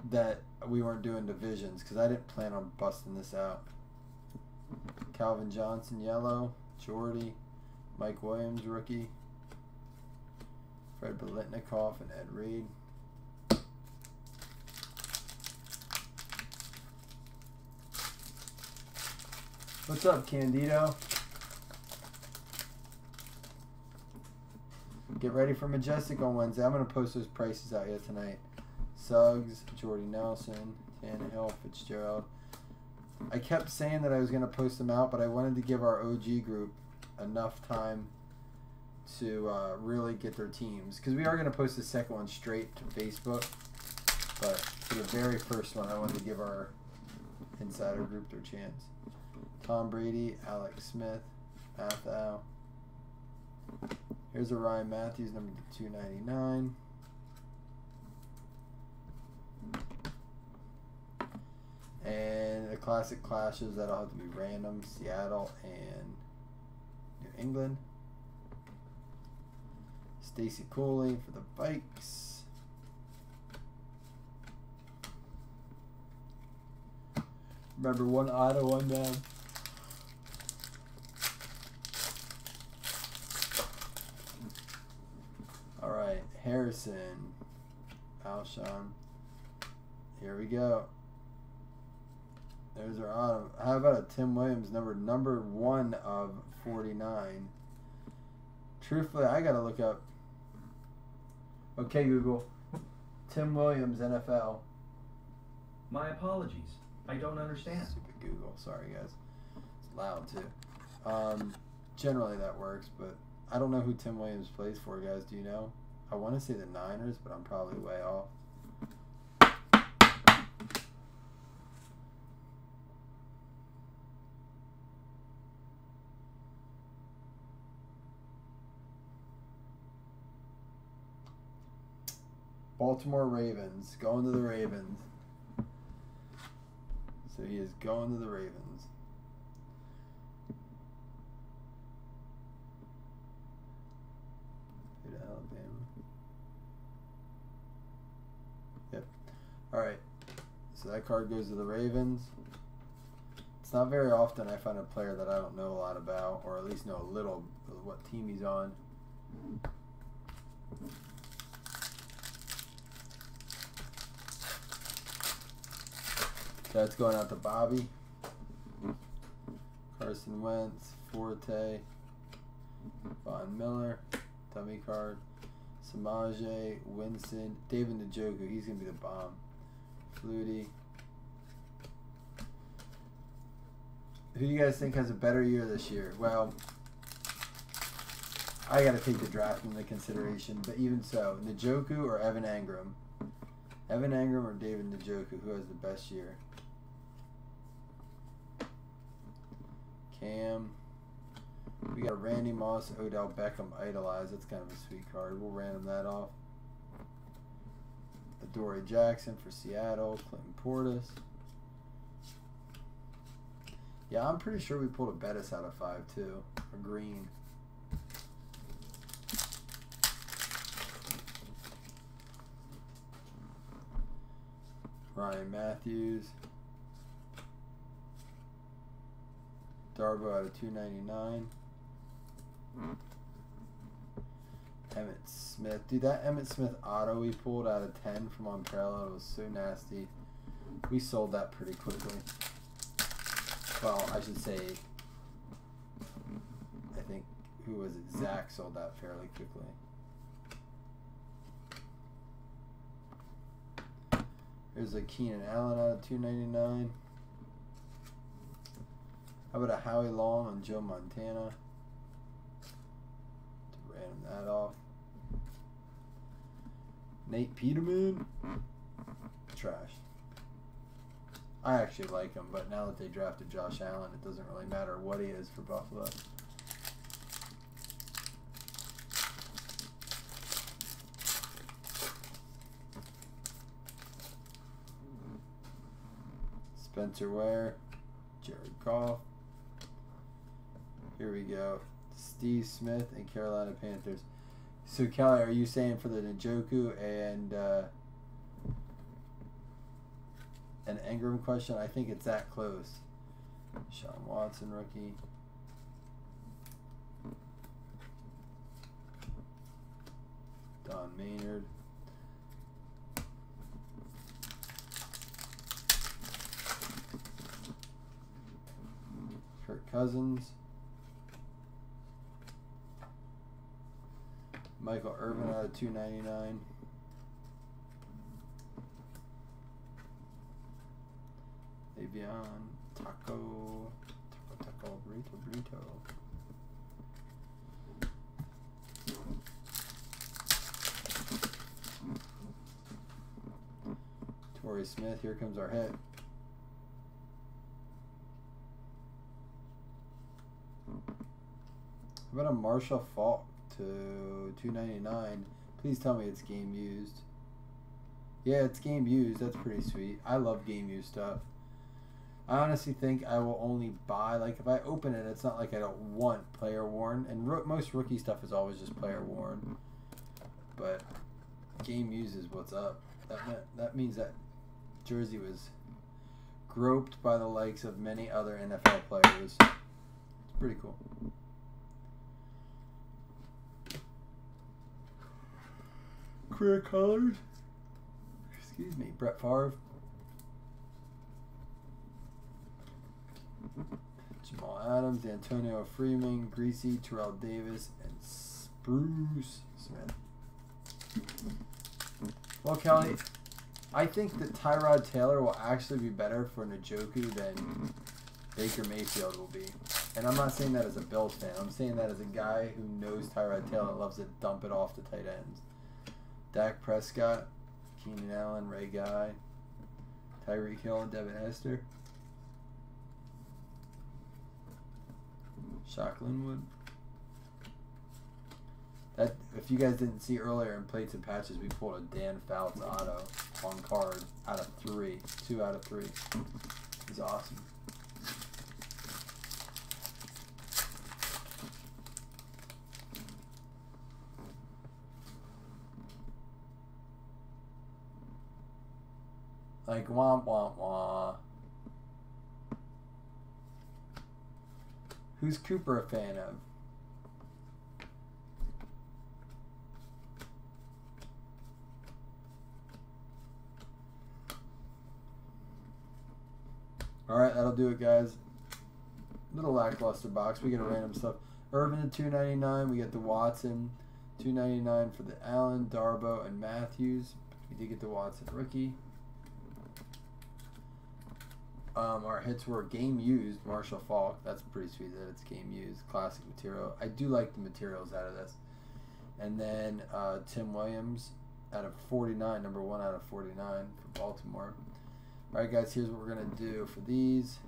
that we weren't doing divisions because I didn't plan on busting this out. Calvin Johnson, yellow. Jordy, Mike Williams, rookie. Fred Biletnikoff and Ed Reed. What's up, Candido? Get ready for Majestic on Wednesday. I'm going to post those prices out yet tonight. Suggs, Jordy Nelson, Tannehill, Fitzgerald. I kept saying that I was going to post them out, but I wanted to give our OG group enough time to really get their teams. Because we are going to post the second one straight to Facebook. But for the very first one, I wanted to give our insider group their chance. Tom Brady, Alex Smith, Mathau. Here's a Ryan Matthews, number 299. And the classic clashes, that'll have to be random. Seattle and New England. Stacy Cooley for the Vikes. Remember, one auto, one down. All right, Harrison, Alshon. Here we go. There's our auto. How about a Tim Williams number 1 of 49? Truthfully, I gotta look up. Okay, Google. Tim Williams, NFL. My apologies. I don't understand. Stupid Google. Sorry, guys. It's loud, too. Generally, that works, but I don't know who Tim Williams plays for, guys. Do you know? I want to say the Niners, but I'm probably way off. Baltimore Ravens. Going to the Ravens. So he is going to the Ravens. Go to Alabama. Yep. Alright. So that card goes to the Ravens. It's not very often I find a player that I don't know a lot about, or at least know a little of what team he's on. That's going out to Bobby. Carson Wentz, Forte, Von Miller, dummy card, Samaje, Winston, David Njoku, he's going to be the bomb. Flutie. Who do you guys think has a better year this year? Well, I got to take the draft into consideration, but even so, Njoku or Evan Engram? Evan Engram or David Njoku, who has the best year? Cam. We got Randy Moss, Odell Beckham, Idolize. That's kind of a sweet card. We'll random that off. Adoree Jackson for Seattle. Clinton Portis. Yeah, I'm pretty sure we pulled a Bettis out of 5 too. Or green. Ryan Matthews. Darbo out of 299. Emmett Smith. Dude, that Emmett Smith auto we pulled out of 10 from Unparalleled was so nasty. We sold that pretty quickly. Well, I should say, I think, who was it? Zach sold that fairly quickly. Here's a Keenan Allen out of 299. How about a Howie Long on Joe Montana? To random that off. Nate Peterman. Trash. I actually like him, but now that they drafted Josh Allen, it doesn't really matter what he is for Buffalo. Spencer Ware. Jared Goff. Here we go. Steve Smith and Carolina Panthers. So, Kelly, are you saying for the Njoku and an Engram question? I think it's that close. Sean Watson, rookie. Don Maynard. Kirk Cousins. Michael Irvin out of 299. Avion, Taco, Burrito. Torrey Smith, here comes our hit. How about a Marshall Faulk to 299? Please tell me it's game used. Yeah, it's game used. That's pretty sweet. I love game used stuff. I honestly think I will only buy, like, if I open it, it's not like I don't want player worn. And most rookie stuff is always just player worn. But game used is what's up. That means that jersey was groped by the likes of many other NFL players. It's pretty cool. Career colors. Excuse me, Brett Favre. Jamal Adams, Antonio Freeman, Greasy, Terrell Davis, and Spruce Smith. Well, Kelly, I think that Tyrod Taylor will actually be better for Njoku than Baker Mayfield will be. And I'm not saying that as a Bills fan. I'm saying that as a guy who knows Tyrod Taylor and loves to dump it off the tight ends. Dak Prescott, Keenan Allen, Ray Guy, Tyreek Hill, and Devin Hester. Shock Linwood. That, if you guys didn't see earlier in Plates and Patches, we pulled a Dan Fouts auto on card out of 3. 2 out of 3. He's awesome. Like, womp womp womp. Who's Cooper a fan of? Alright, that'll do it, guys. Little lackluster box. We get a random stuff. Irvin to $2.99. We get the Watson. $2.99 for the Allen, Darbo, and Matthews. We did get the Watson rookie. Our hits were game used, Marshall Faulk. That's pretty sweet that it's game used. Classic material. I do like the materials out of this. And then Tim Williams out of 49, number 1 out of 49 for Baltimore. Alright, guys, here's what we're going to do for these.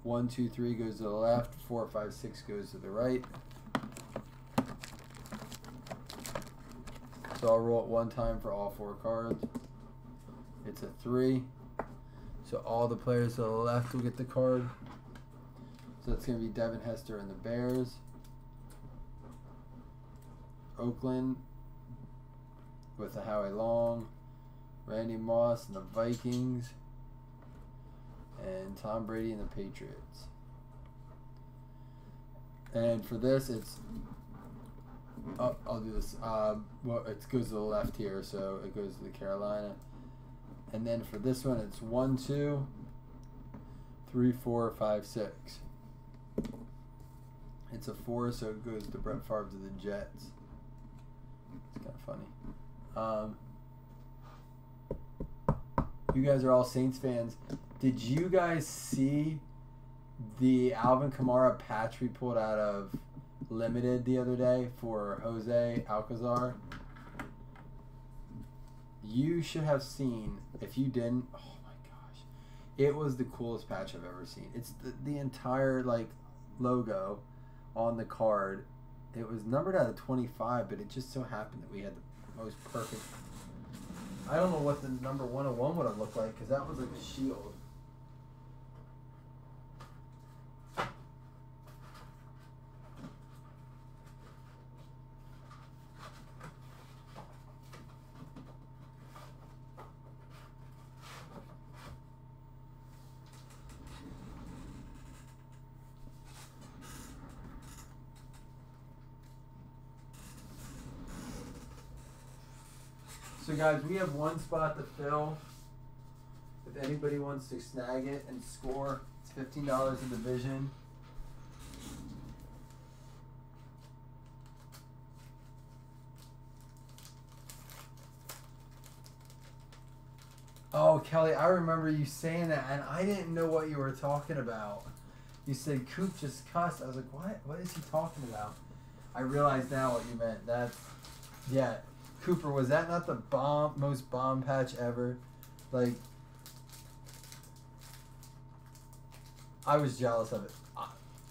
1, 2, 3 goes to the left. 4, 5, 6 goes to the right. So I'll roll it one time for all 4 cards. It's a 3. So all the players to the left will get the card. So it's going to be Devin Hester and the Bears. Oakland with the Howie Long. Randy Moss and the Vikings. And Tom Brady and the Patriots. And for this, it's... Oh, I'll do this. Well, it goes to the left here, so it goes to the Carolina. And then for this one, it's 1, 2, 3, 4, 5, 6. It's a 4, so it goes to Brett Favre to the Jets. It's kind of funny. You guys are all Saints fans. Did you guys see the Alvin Kamara patch we pulled out of Limited the other day for Jose Alcazar? You should have seen, if you didn't, oh my gosh. It was the coolest patch I've ever seen. It's the entire, like, logo on the card. It was numbered out of 25, but it just so happened that we had the most perfect. I don't know what the number 101 would have looked like, because that was like a shield. So guys, we have one spot to fill. If anybody wants to snag it and score, it's $15 a division. Oh, Kelly, I remember you saying that, and I didn't know what you were talking about. You said Coop just cussed. I was like, what? What is he talking about? I realize now what you meant. That's, yeah. Cooper, was that not the most bomb patch ever? Like, I was jealous of it.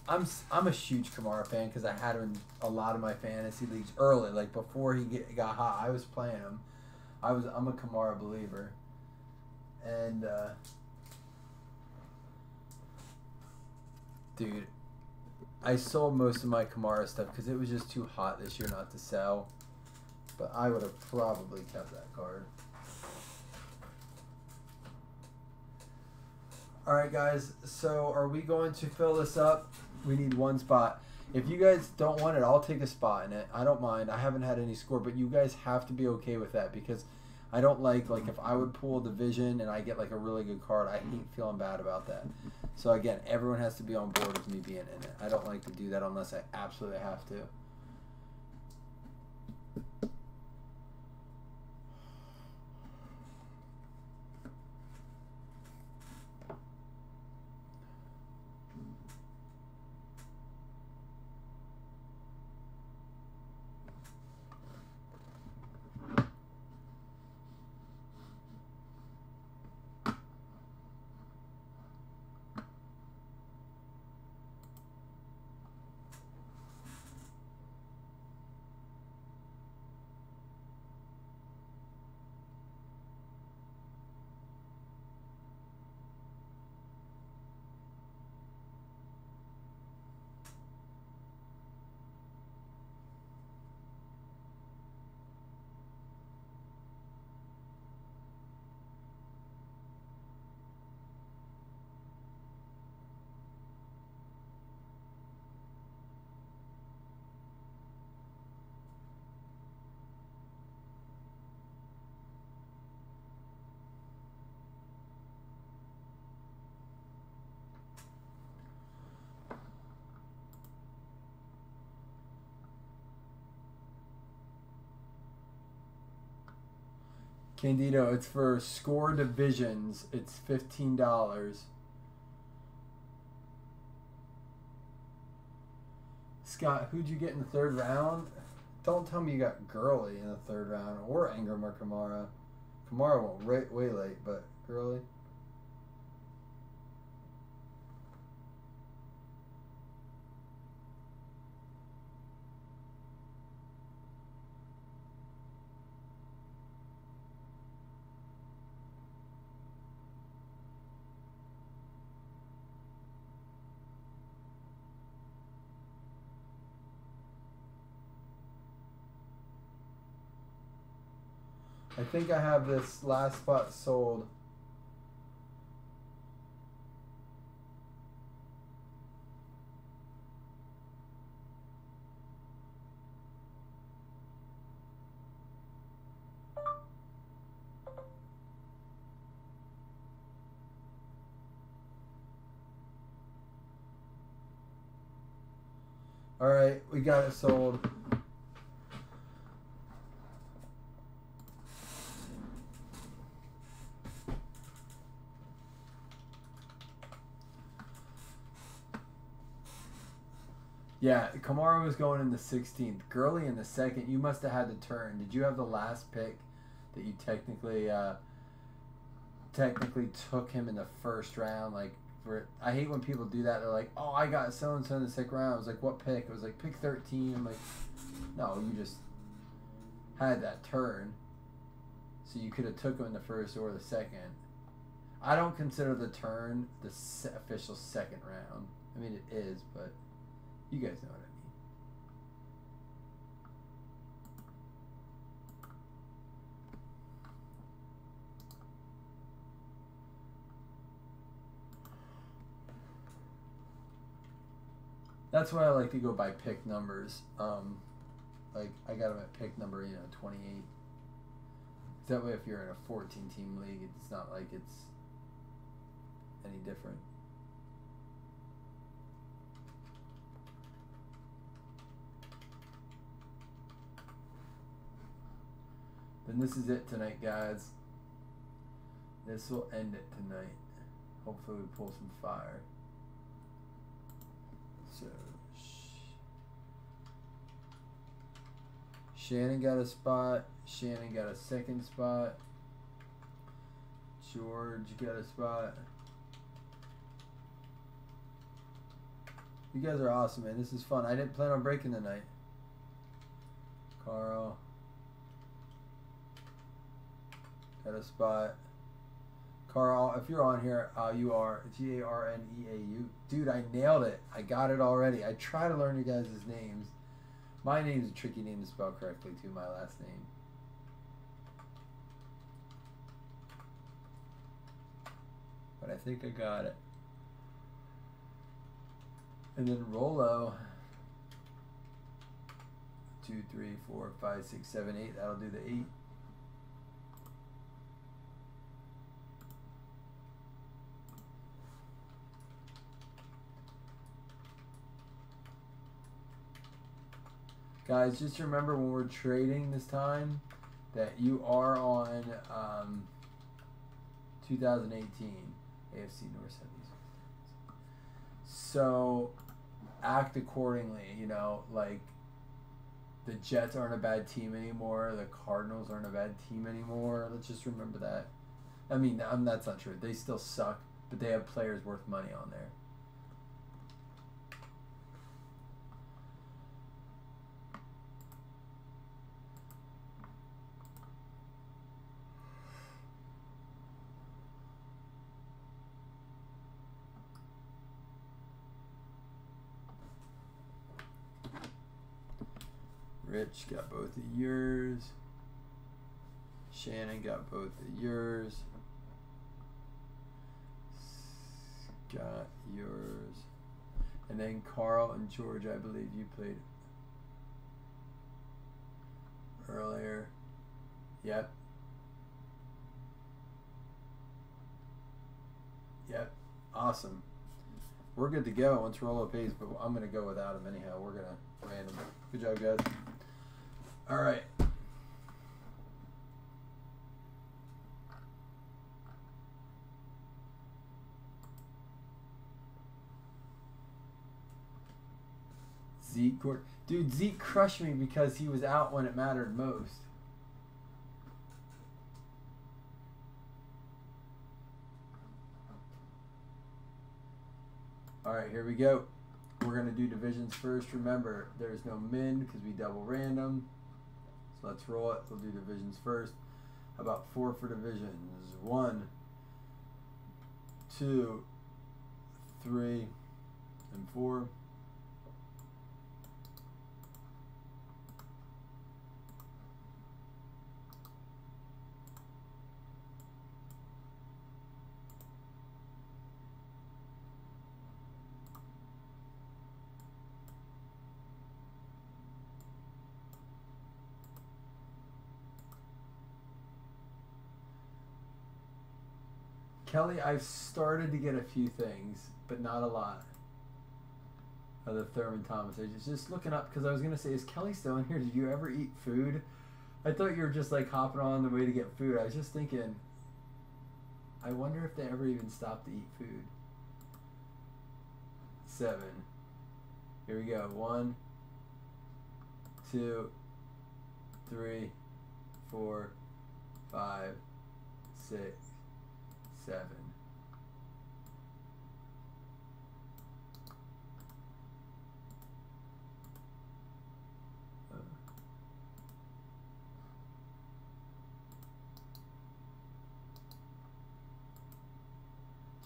I'm a huge Kamara fan because I had him in a lot of my fantasy leagues early, like before he got hot. I was playing him. I'm a Kamara believer, and Dude, I sold most of my Kamara stuff because it was just too hot this year not to sell. But I would have probably kept that card. Alright guys, so are we going to fill this up? We need one spot. If you guys don't want it, I'll take a spot in it. I don't mind. I haven't had any score, but you guys have to be okay with that because I don't like if I would pull a division and I get like a really good card, I hate feeling bad about that. So again, everyone has to be on board with me being in it. I don't like to do that unless I absolutely have to. Candido, it's for score divisions. It's $15. Scott, who'd you get in the third round? Don't tell me you got Gurley in the third round or Ingram or Kamara. Kamara went way late, but Gurley. I think I have this last spot sold. All right, we got it sold. Yeah, Kamara was going in the 16th. Gurley in the 2nd. You must have had the turn. Did you have the last pick that you technically took him in the first round? I hate when people do that. They're like, "Oh, I got so and so in the 2nd round." I was like, "What pick?" It was like pick 13. I'm like, "No, you just had that turn, so you could have took him in the 1st or the 2nd." I don't consider the turn the official 2nd round. I mean, it is, but. You guys know what I mean. That's why I like to go by pick numbers. Like I got them at pick number, 28. That way, if you're in a 14-team league, it's not like it's any different. And this is it tonight, guys. This will end it tonight. Hopefully we pull some fire. So, Shannon got a spot. Shannon got a 2nd spot. George got a spot. You guys are awesome, man. This is fun. I didn't plan on breaking tonight. Carl. Got a spot. Carl, if you're on here, you are Garneau. Dude, I nailed it. I got it already. I try to learn you guys' names. My name's a tricky name to spell correctly, too, my last name. But I think I got it. And then Rolo. 2, 3, 4, 5, 6, 7, 8. That'll do the 8. Guys, just remember when we're trading this time that you are on 2018 AFC North Semis. So act accordingly, you know, like the Jets aren't a bad team anymore, the Cardinals aren't a bad team anymore. Let's just remember that. I mean, that's not true. They still suck, but they have players worth money on there. Rich got both of yours. Shannon got both of yours. Got yours. And then Carl and George, I believe you played earlier. Yep. Yep. Awesome. We're good to go once Rolo pays, but I'm going to go without him anyhow. We're going to random. Good job, guys. All right. Zeke, dude, Zeke crushed me because he was out when it mattered most. All right, here we go. We're going to do divisions first. Remember, there's no min because we double random. So let's roll it. We'll do divisions first. How about 4 for divisions? 1, 2, 3, and 4. Kelly, I've started to get a few things, but not a lot. Of the Thurman Thomas. I just looking up because I was gonna say, is Kelly still in here? Did you ever eat food? I thought you were just like hopping on the way to get food. I was just thinking, I wonder if they ever even stopped to eat food. 7. Here we go. 1, 2, 3, 4, 5, 6, 7.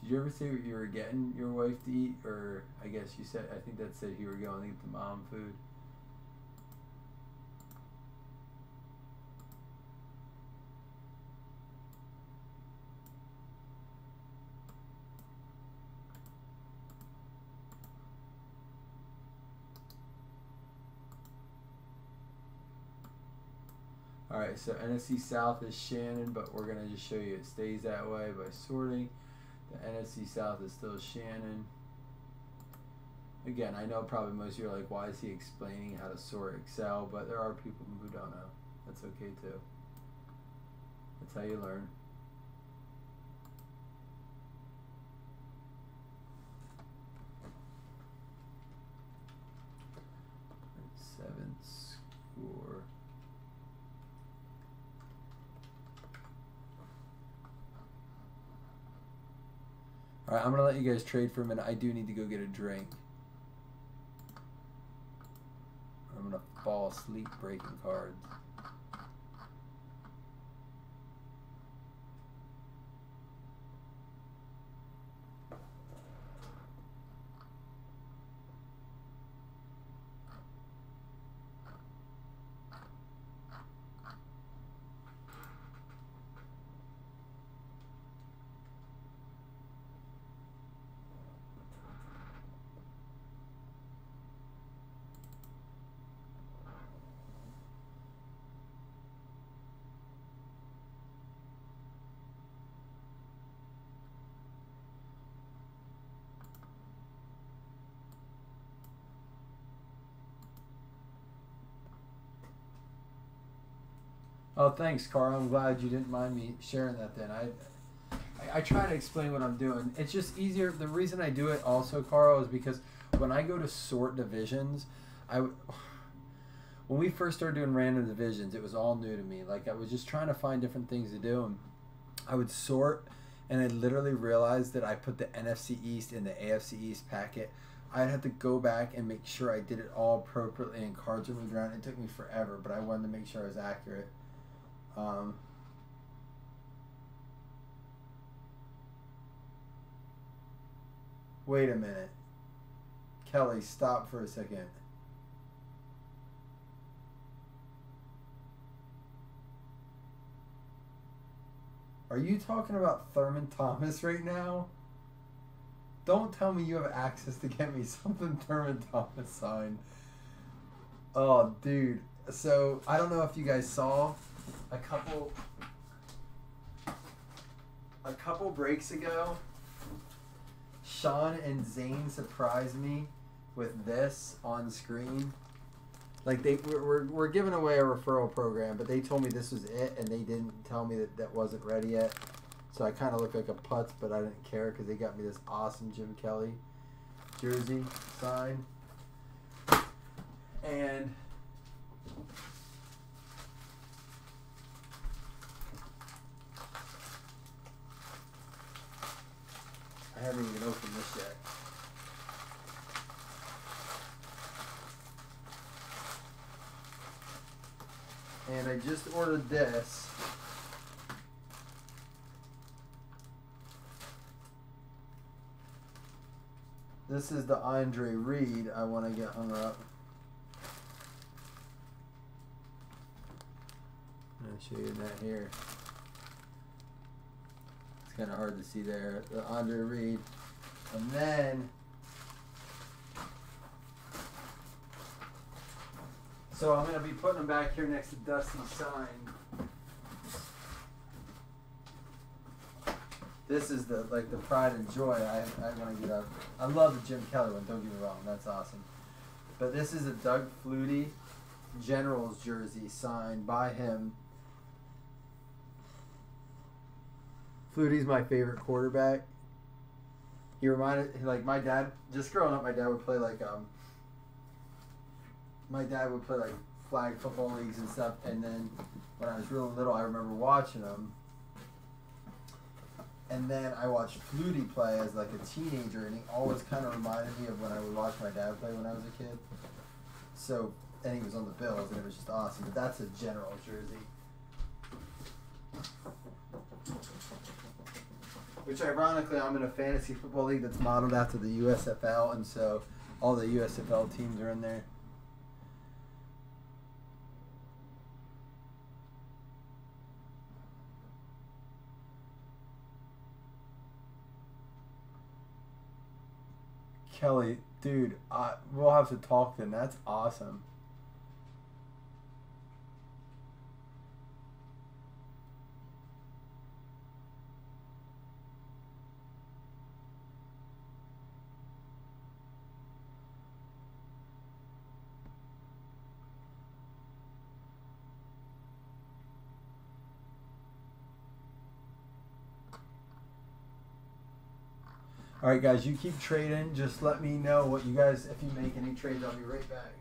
Did you ever say what you were getting your wife to eat? Or I guess you said, I think that said you were going to eat the mom food. Alright, so NFC South is Shannon, but we're going to just show you it stays that way by sorting. The NFC South is still Shannon. Again, I know probably most of you are like, why is he explaining how to sort Excel? But there are people who don't know. That's okay too. That's how you learn. Seventh score. Alright, I'm going to let you guys trade for a minute. I do need to go get a drink. I'm going to fall asleep breaking cards. Oh, thanks, Carl. I'm glad you didn't mind me sharing that. Then I try to explain what I'm doing. It's just easier. The reason I do it also, Carl, is because when I go to sort divisions, when we first started doing random divisions, it was all new to me. Like I was just trying to find different things to do, and I would sort, and I literally realized that I put the NFC East in the AFC East packet. I'd have to go back and make sure I did it all appropriately and cards were moved around. It took me forever, but I wanted to make sure I was accurate. Wait a minute. Kelly, stop for a second. Are you talking about Thurman Thomas right now? Don't tell me you have access to get me something Thurman Thomas signed. Oh, dude. So, I don't know if you guys saw a couple breaks ago, Sean and Zane surprised me with this on screen. Like we're giving away a referral program, but they told me this was it, and they didn't tell me that wasn't ready yet. So I kind of look like a putz, but I didn't care because they got me this awesome Jim Kelly jersey sign. And I haven't even opened this yet. And I just ordered this. This is the Andre Reed I want to get hung up. I'm going to show you that here. It's kind of hard to see there. The Andre Reed. And then, so I'm going to be putting them back here next to Dusty's sign. This is the pride and joy I want to get up. I love the Jim Kelly one, don't get me wrong, that's awesome. But this is a Doug Flutie Generals jersey signed by him. Flutie's my favorite quarterback. He reminded, like my dad, just growing up, my dad would play like flag football leagues and stuff, and then when I was real little, I remember watching them. And then I watched Flutie play as like a teenager, and he always kind of reminded me of when I would watch my dad play when I was a kid. So, and he was on the Bills, and it was just awesome. But that's a General jersey. Which ironically, I'm in a fantasy football league that's modeled after the USFL, and so all the USFL teams are in there. Kelly, dude, we'll have to talk then. That's awesome. All right, guys, you keep trading. Just let me know what you guys, if you make any trades, I'll be right back.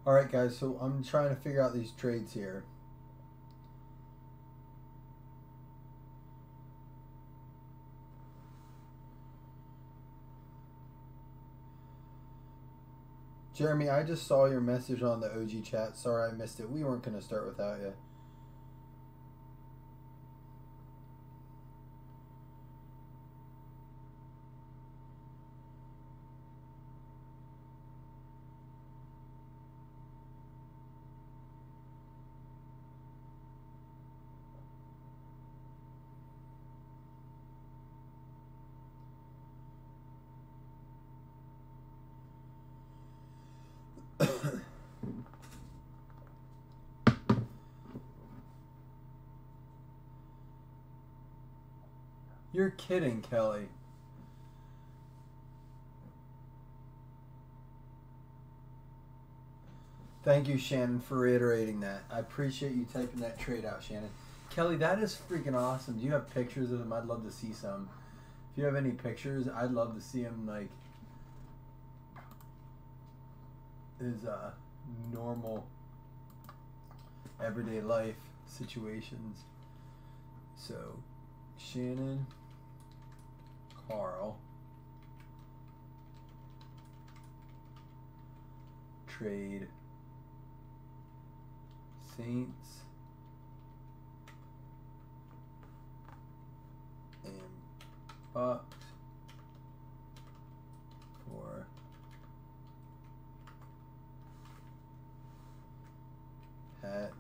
All right, guys. So I'm trying to figure out these trades here. Jeremy, I just saw your message on the OG chat. Sorry I missed it. We weren't going to start without you. You're kidding, Kelly. Thank you, Shannon, for reiterating that. I appreciate you typing that trade out, Shannon. Kelly, that is freaking awesome. Do you have pictures of them? I'd love to see some. If you have any pictures, I'd love to see them, like, his normal everyday life situations. So, Shannon, Carl, trade, Saints, and Bucks for Pats.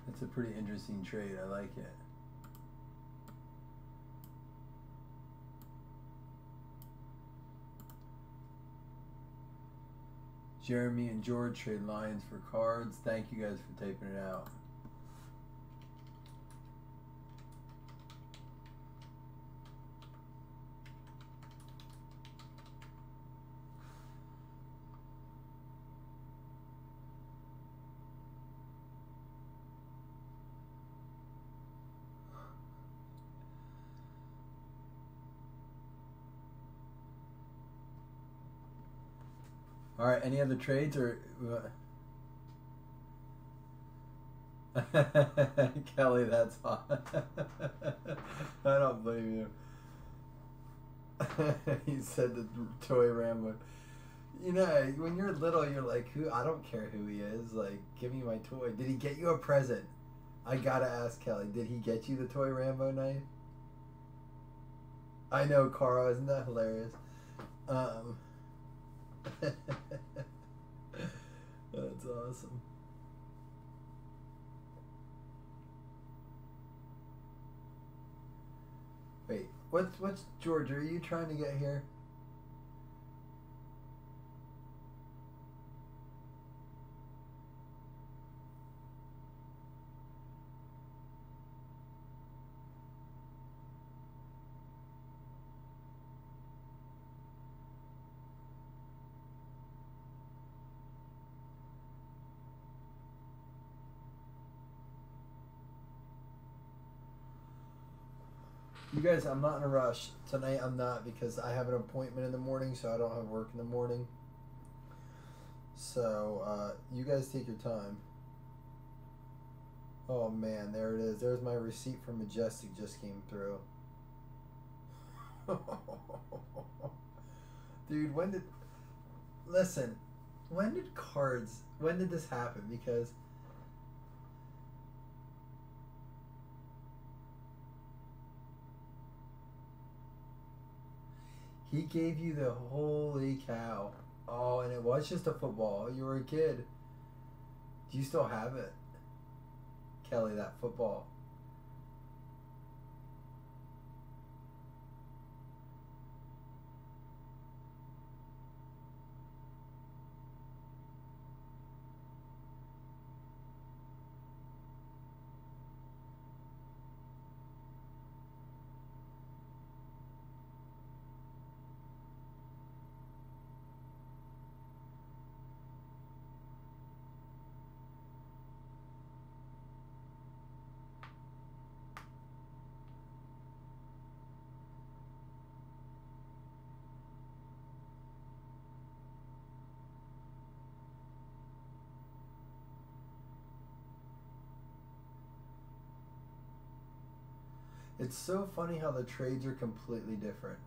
That's a pretty interesting trade. I like it. Jeremy and George trade Lions for cards. Thank you guys for typing it out. All right, any other trades or Kelly? That's hot. I don't blame you. He said the toy Rambo. You know, when you're little, you're like, "Who? I don't care who he is. Like, give me my toy." Did he get you a present? I gotta ask Kelly. Did he get you the toy Rambo knife? I know, Carl. Isn't that hilarious? That's awesome. Wait, what's George? Are you trying to get here? You guys, I'm not in a rush. Tonight I'm not because I have an appointment in the morning, so I don't have work in the morning. So, you guys take your time. Oh man, there it is. There's my receipt from Majestic just came through. Dude, when did this happen? Because he gave you the holy cow. Oh, and it was just a football. You were a kid. Do you still have it? Kelly, that football. It's so funny how the trades are completely different.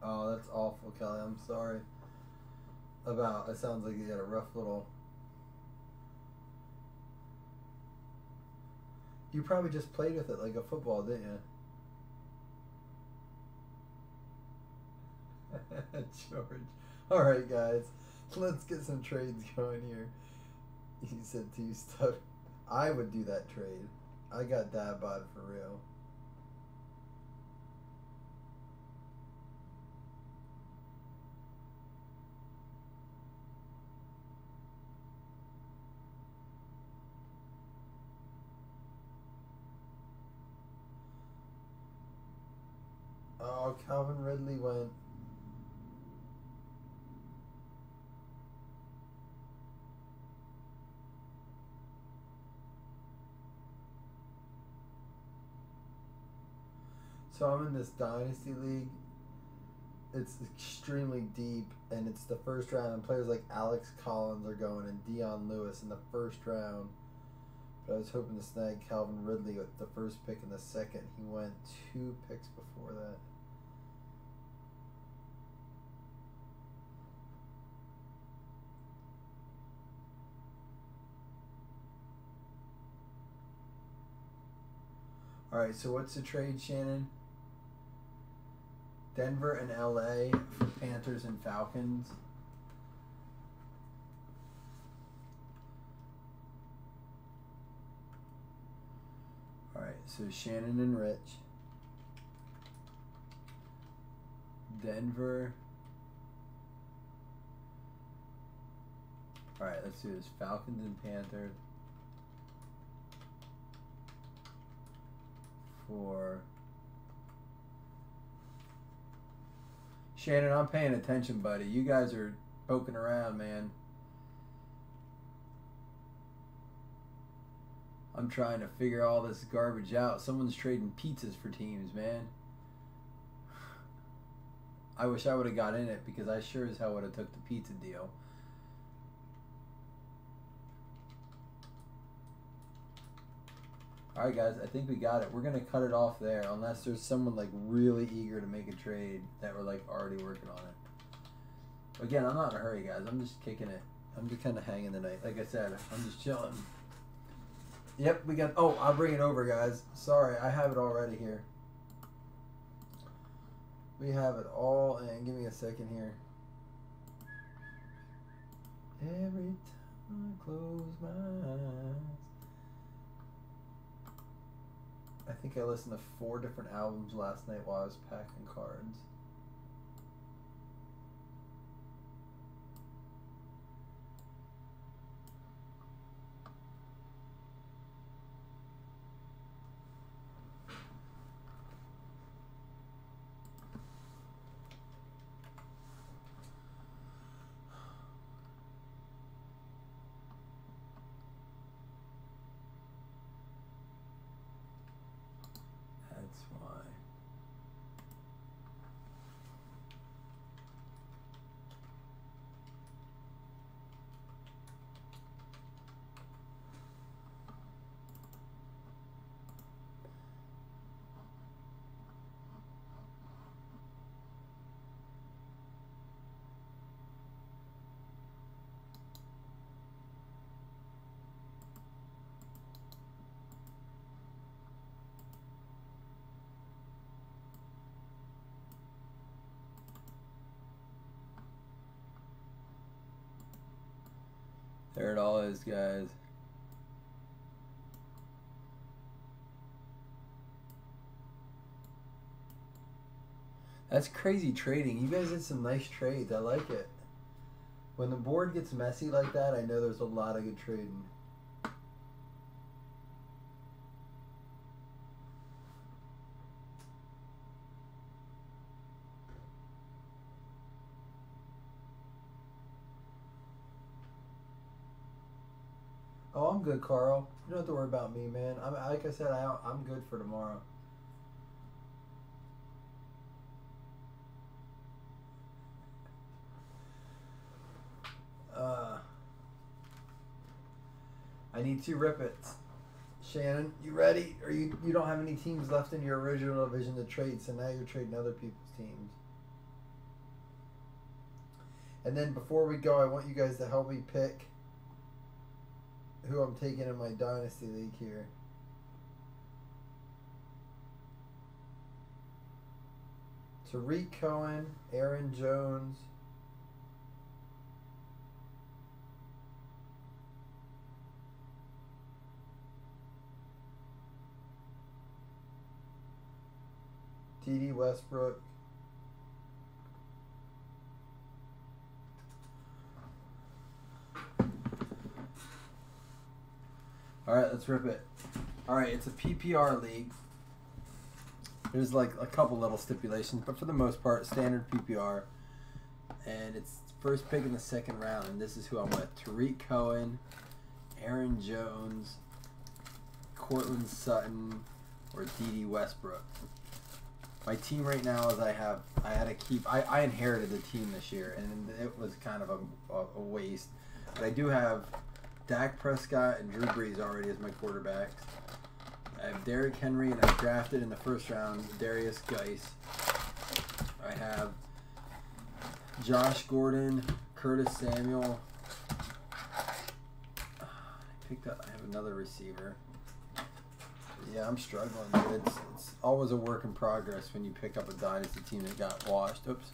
Oh, that's awful, Kelly. I'm sorry about. It sounds like you had a rough little. You probably just played with it like a football, didn't you? George. All right, guys. Let's get some trades going here. He said two stuff. I would do that trade. I got dad bod for real. Oh, Calvin Ridley went. So I'm in this dynasty league. It's extremely deep, and it's the first round, and players like Alex Collins are going, and Dion Lewis in the first round. But I was hoping to snag Calvin Ridley with the first pick and the second. He went 2 picks before that. All right, so what's the trade, Shannon? Denver and LA for Panthers and Falcons. All right, so Shannon and Rich. Denver. All right, let's do this. Falcons and Panthers. For Shannon, I'm paying attention, buddy. You guys are poking around, man. I'm trying to figure all this garbage out. Someone's trading pizzas for teams, man. I wish I would have got in it because I sure as hell would have took the pizza deal. Alright guys, I think we got it. We're going to cut it off there unless there's someone like really eager to make a trade that we're like already working on it. Again, I'm not in a hurry, guys. I'm just kicking it. I'm just kind of hanging the night. Like I said, I'm just chilling. Yep, we got... Oh, I'll bring it over, guys. Sorry, I have it already here. We have it all in. Give me a second here. Every time I close my eyes. I think I listened to 4 different albums last night while I was packing cards. That's why. There it all is, guys. That's crazy trading. You guys did some nice trades. I like it. When the board gets messy like that, I know there's a lot of good trading. Oh, I'm good, Carl. You don't have to worry about me, man. Like I said, I'm good for tomorrow. I need 2 Rippets. Shannon, you ready? Or you don't have any teams left in your original division to trade, so now you're trading other people's teams. And then before we go, I want you guys to help me pick who I'm taking in my Dynasty League here. Tariq Cohen, Aaron Jones, D.D. Westbrook, all right, let's rip it. All right, it's a PPR league. There's like a couple little stipulations, but for the most part, standard PPR. And it's first pick in the second round, and this is who I'm with. Tariq Cohen, Aaron Jones, Cortland Sutton, or D.D. Westbrook. My team right now is I inherited the team this year, and it was kind of a waste. But I do have Dak Prescott and Drew Brees already as my quarterbacks. I have Derrick Henry, and I drafted in the first round Darius Geis. I have Josh Gordon, Curtis Samuel. I have another receiver. Yeah, I'm struggling, dude. It's always a work in progress when you pick up a dynasty team that got washed. Oops.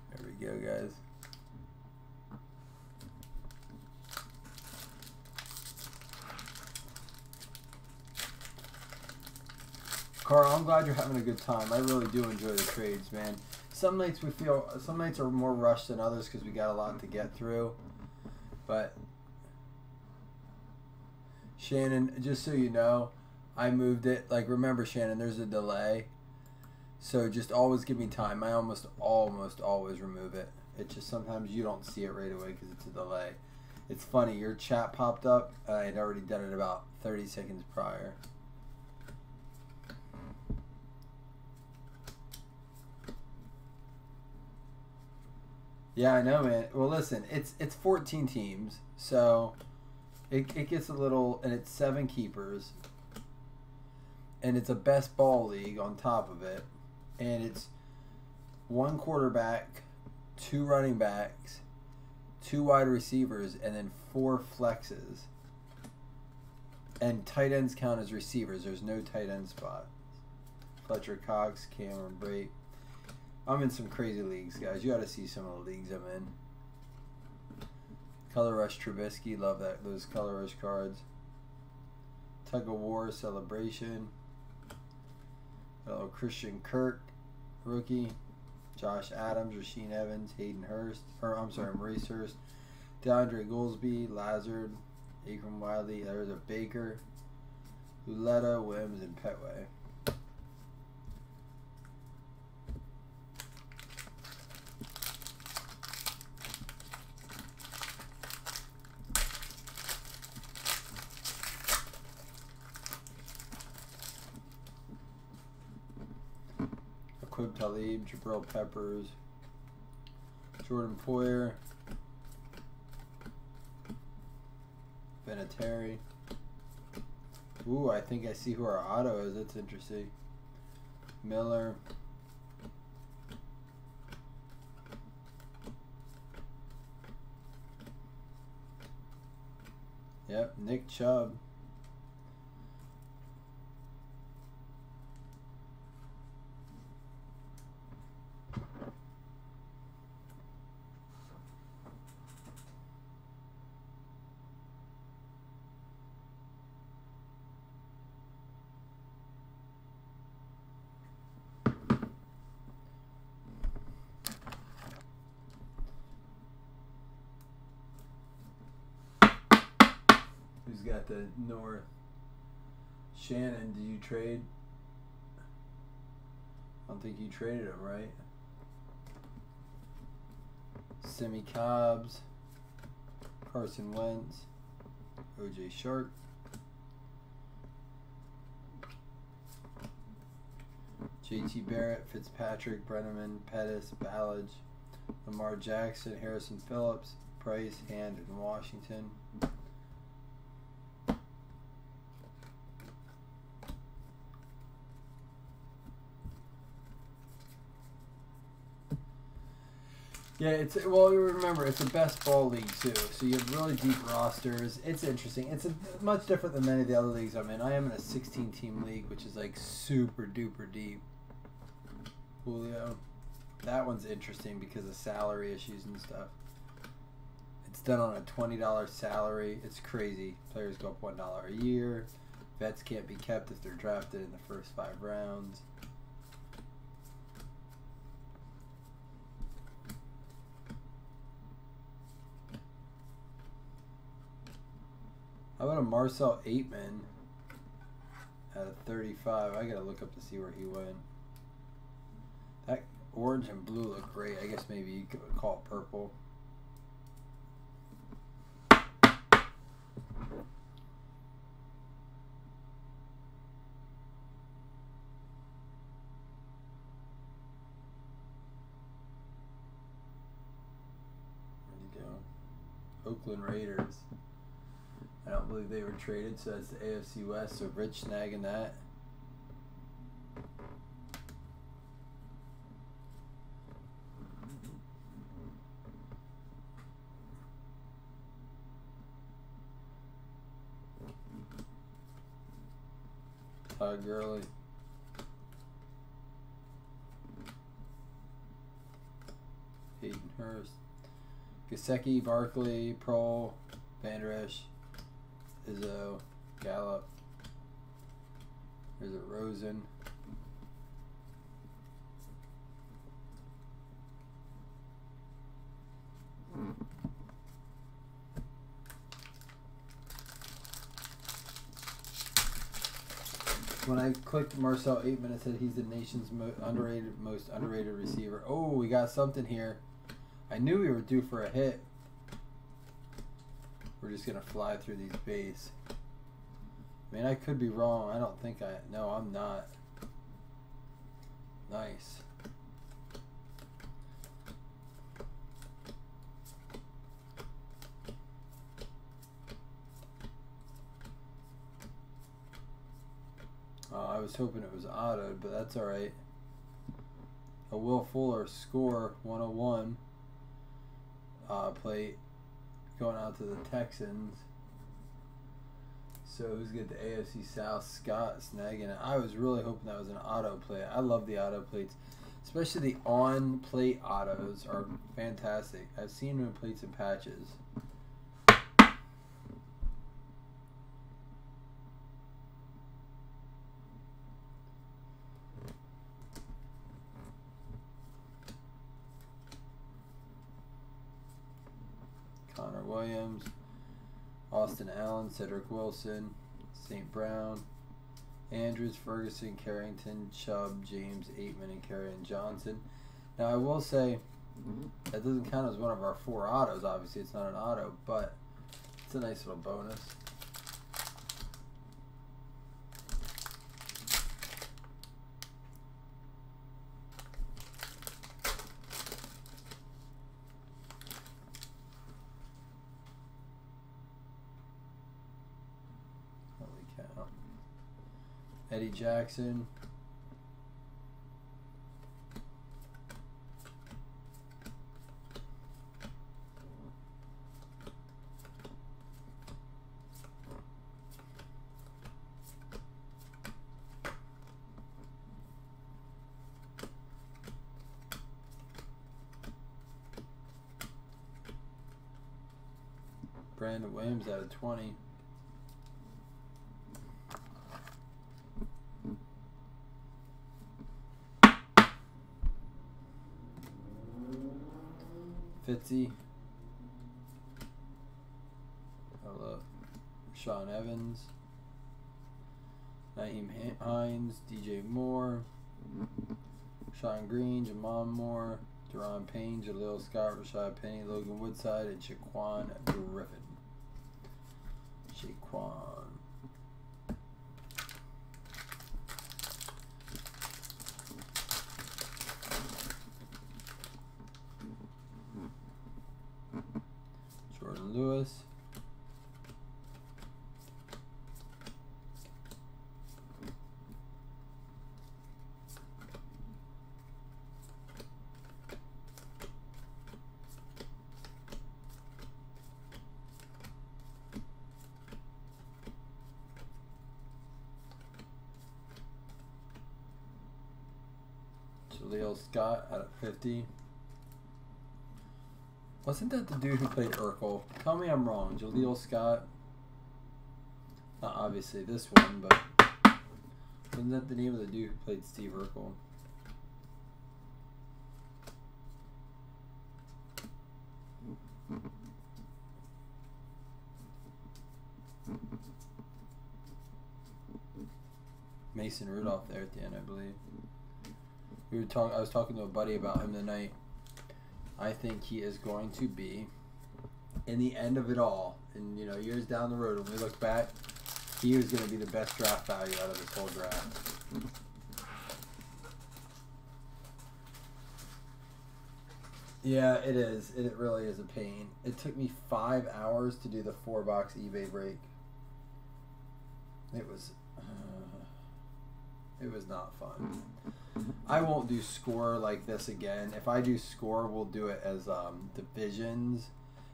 There we go, guys. Carl, I'm glad you're having a good time. I really do enjoy the trades, man. Some nights are more rushed than others because we got a lot to get through. But Shannon, just so you know, I moved it. Like, remember, Shannon, there's a delay. So just always give me time. I almost always remove it. It's just sometimes you don't see it right away because it's a delay. It's funny, your chat popped up. I had already done it about 30 seconds prior. Yeah, I know, man. Well, listen, it's 14 teams, so it gets a little, and it's 7 keepers, and it's a best ball league on top of it, and it's 1 quarterback, 2 running backs, 2 wide receivers, and then 4 flexes. And tight ends count as receivers. There's no tight end spots. Fletcher Cox, Cameron Brate. I'm in some crazy leagues, guys. You got to see some of the leagues I'm in. Color Rush Trubisky, love those Color Rush cards. Tug of War Celebration. Christian Kirk, rookie. Josh Adams, Rasheed Evans, Hayden Hurst, Maurice Hurst, DeAndre Goolsby, Lazard, Akram Wiley. There's a Baker, Uletta, Wims, and Petway. Quib Talib, Jabril Peppers, Jordan Poyer, Vinatieri. Ooh, I think I see who our auto is. That's interesting. Miller. Yep, Nick Chubb. Who's got the North? Shannon, did you trade? I don't think you traded him, right? Simi Cobbs, Carson Wentz, O.J. Sharp, J.T. Barrett, Fitzpatrick, Brenneman, Pettis, Ballage, Lamar Jackson, Harrison Phillips, Price, Hand, and Washington. Yeah, well, you remember, it's a best ball league, too, so you have really deep rosters. It's interesting. It's much different than many of the other leagues I'm in. I am in a 16-team league, which is, like, super-duper deep. Julio. That one's interesting because of salary issues and stuff. It's done on a $20 salary. It's crazy. Players go up $1 a year. Vets can't be kept if they're drafted in the first 5 rounds. How about a Marcel Aitman at a 35? I gotta look up to see where he went. That orange and blue look great. I guess maybe you could call it purple. There you go. Oakland Raiders. I don't believe they were traded, so that's the AFC West. So Rich snagging that. Todd Gurley. Hayden Hurst. Gesicki, Barkley, Prohl, Van Der Esch, Izzo, Gallup. There's a Rosen. When I clicked Marcel Aitman, it said he's the nation's most underrated receiver. Oh, we got something here. I knew we were due for a hit. We're just gonna fly through these bases. I mean, I could be wrong. I don't think no, I'm not. Nice. I was hoping it was autoed, but that's alright. A Will Fuller score 101 plate going out to the Texans. So who's got the AFC South? Scott snagging it. I was really hoping that was an auto plate. I love the auto plates, especially the on plate autos are fantastic. I've seen them in plates and patches. Connor Williams, Austin Allen, Cedric Wilson, St. Brown, Andrews, Ferguson, Carrington, Chubb, James, Aitman, and Kerryon Johnson. Now I will say that doesn't count as one of our 4 autos. Obviously it's not an auto, but it's a nice little bonus. Eddie Jackson. Brandon Williams out of 20. Fitzy. Hello. Sean Evans. Naheem Hines. DJ Moore. Sean Green. Jamon Moore. Deron Payne, Jaleel Scott, Rashad Penny, Logan Woodside, and Shaquan Griffin. Shaquan. Jordan Lewis. Jaleel Scott out of 50. Wasn't that the dude who played Urkel? Tell me I'm wrong. Jaleel Scott. Not obviously this one, but wasn't that the name of the dude who played Steve Urkel? Mason Rudolph there at the end, I believe. I was talking to a buddy about him tonight. I think he is going to be, in the end of it all, and years down the road when we look back, he was going to be the best draft value out of this whole draft. Yeah, it is. It really is a pain. It took me 5 hours to do the 4-box eBay break. It was not fun. I won't do score like this again. If I do score, we'll do it as divisions,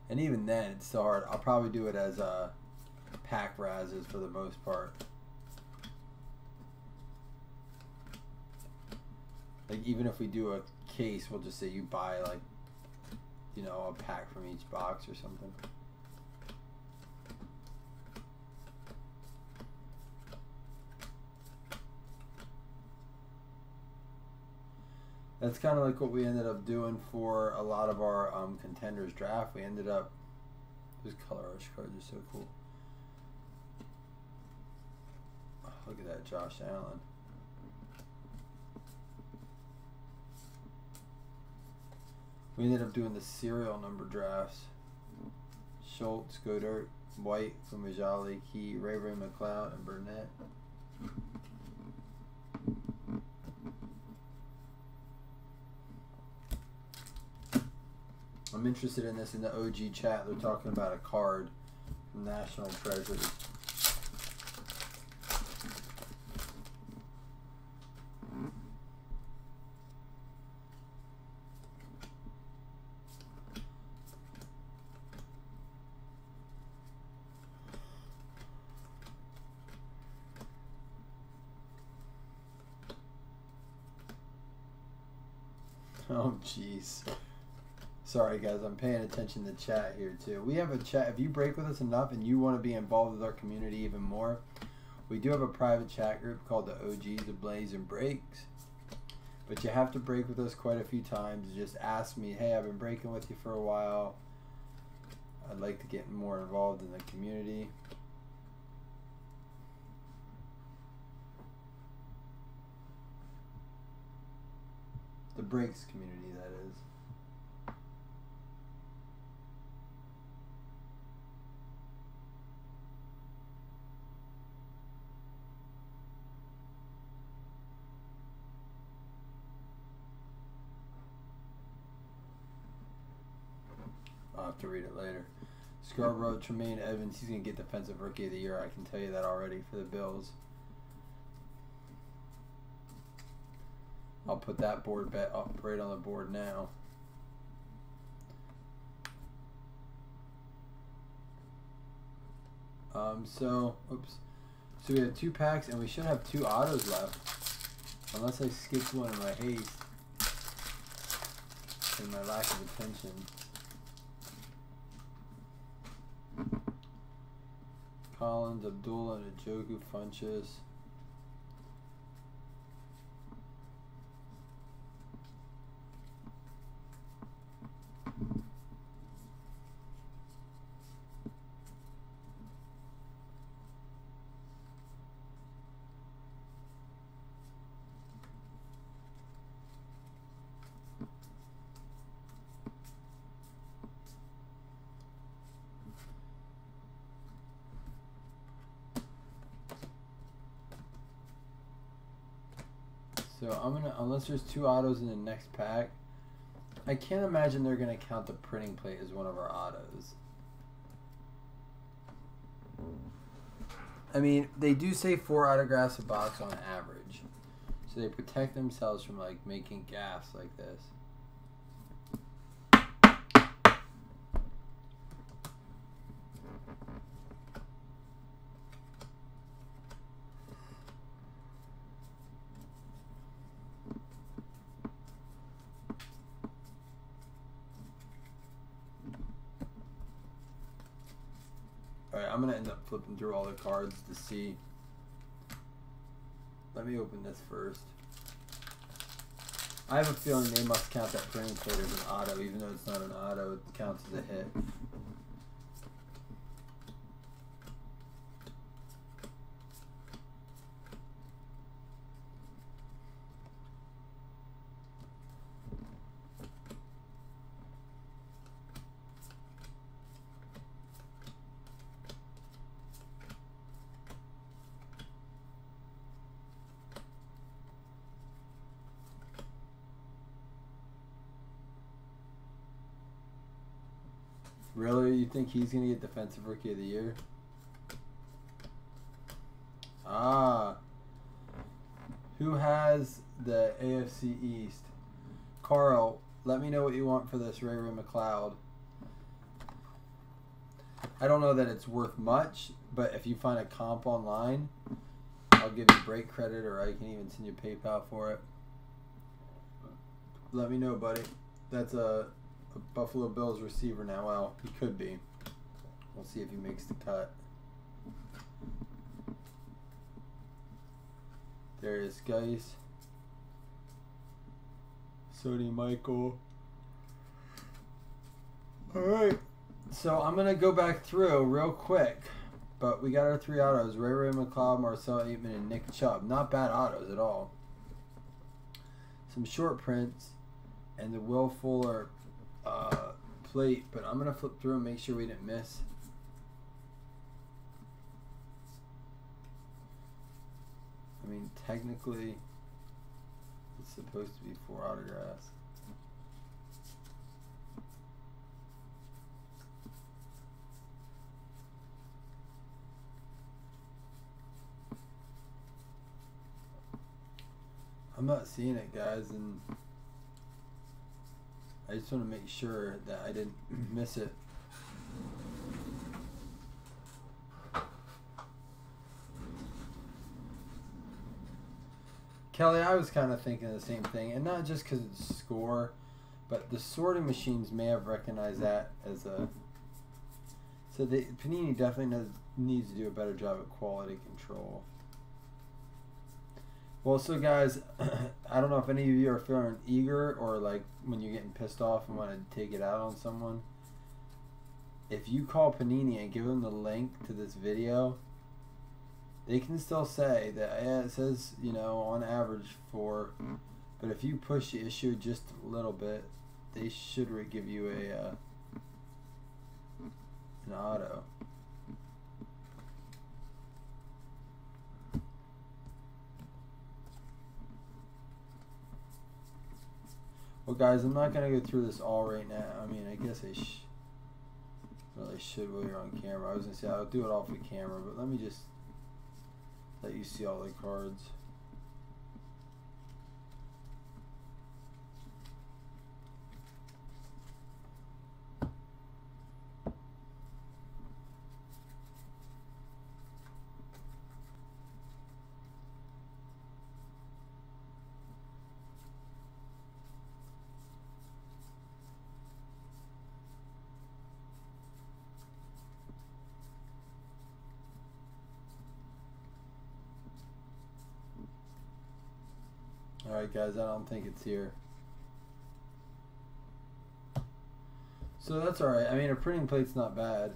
and even then it's so hard. I'll probably do it as pack razzes for the most part. Like even if we do a case, we'll just say you buy like a pack from each box or something. That's kind of like what we ended up doing for a lot of our contenders draft. We ended up, those color rush cards are so cool. Oh, look at that, Josh Allen. We ended up doing the serial number drafts. Schultz, Godert, White, Fumajali, Key, Rayburn, McLeod, and Burnett. I'm interested in this in the OG chat. They're talking about a card from National Treasures. Oh, jeez. Sorry, guys. I'm paying attention to chat here, too. We have a chat. If you break with us enough and you want to be involved with our community even more, we do have a private chat group called the OGs of Blazzzin Breaks. But you have to break with us quite a few times. Just ask me, hey, I've been breaking with you for a while. I'd like to get more involved in the community. The Breaks community, that is. I'll have to read it later. Scarborough, Tremaine Evans, he's going to get Defensive Rookie of the Year. I can tell you that already for the Bills. I'll put that board bet up right on the board now. So we have 2 packs, and we should have 2 autos left. Unless I skipped one in my haste. In my lack of attention. Collins, Abdullah, and Njoku, Funchess. So I'm gonna, unless there's 2 autos in the next pack, I can't imagine they're gonna count the printing plate as one of our autos. I mean, they do say 4 autographs a box on average, so they protect themselves from like making gaffes like this. Alright, I'm going to end up flipping through all the cards to see. Let me open this first. I have a feeling they must count that printing plate as an auto, even though it's not an auto, it counts as a hit. Really? You think he's going to get Defensive Rookie of the Year? Ah. Who has the AFC East? Carl, let me know what you want for this Ray McLeod. I don't know that it's worth much, but if you find a comp online, I'll give you break credit, or I can even send you PayPal for it. Let me know, buddy. That's a Buffalo Bills receiver now. Well, he could be. We'll see if he makes the cut. There is Geis. Sody Michael. Alright. So I'm going to go back through real quick. But we got our 3 autos. Ray McLeod, Marcel Aitman, and Nick Chubb. Not bad autos at all. Some short prints. And the Will Fuller plate, but I'm going to flip through and make sure we didn't miss. I mean, technically, it's supposed to be 4 autographs. I'm not seeing it, guys, and I just want to make sure that I didn't miss it. Kelly, I was kind of thinking the same thing, and not just because it's score, but the sorting machines may have recognized that as a... So Panini definitely needs to do a better job at quality control. Well, so guys, I don't know if any of you are feeling eager or like when you're getting pissed off and want to take it out on someone. If you call Panini and give them the link to this video, they can still say that, yeah, it says, you know, on average 4, but if you push the issue just a little bit, they should give you an auto. Well, guys, I'm not going to go through this all right now. I mean, I guess I really should while you're on camera. I was going to say I'll do it off the camera, but let me just let you see all the cards. Alright guys, I don't think it's here. So that's alright. I mean, a printing plate's not bad.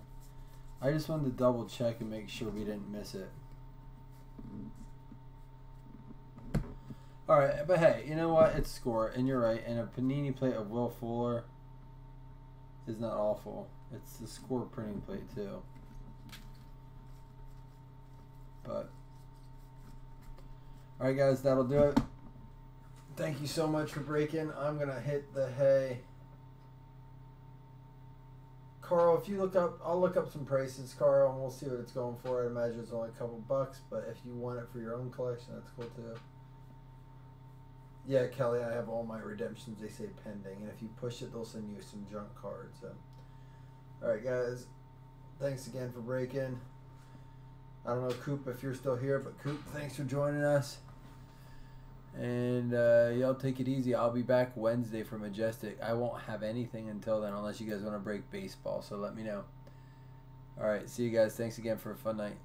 I just wanted to double check and make sure we didn't miss it. Alright, but hey, you know what? It's score, and you're right. And a Panini plate of Will Fuller is not awful. It's the score printing plate too. But alright guys, that'll do it. Thank you so much for breaking. I'm going to hit the hay. Carl, if you look up, I'll look up some prices, Carl, and we'll see what it's going for. I imagine it's only a couple bucks, but if you want it for your own collection, that's cool too. Yeah, Kelly, I have all my redemptions. They say pending, and if you push it, they'll send you some junk cards. So, all right, guys, thanks again for breaking. I don't know, Coop, if you're still here, but Coop, thanks for joining us. And y'all take it easy. I'll be back Wednesday for Majestic. I won't have anything until then unless you guys want to break baseball, so let me know. All right, see you guys. Thanks again for a fun night.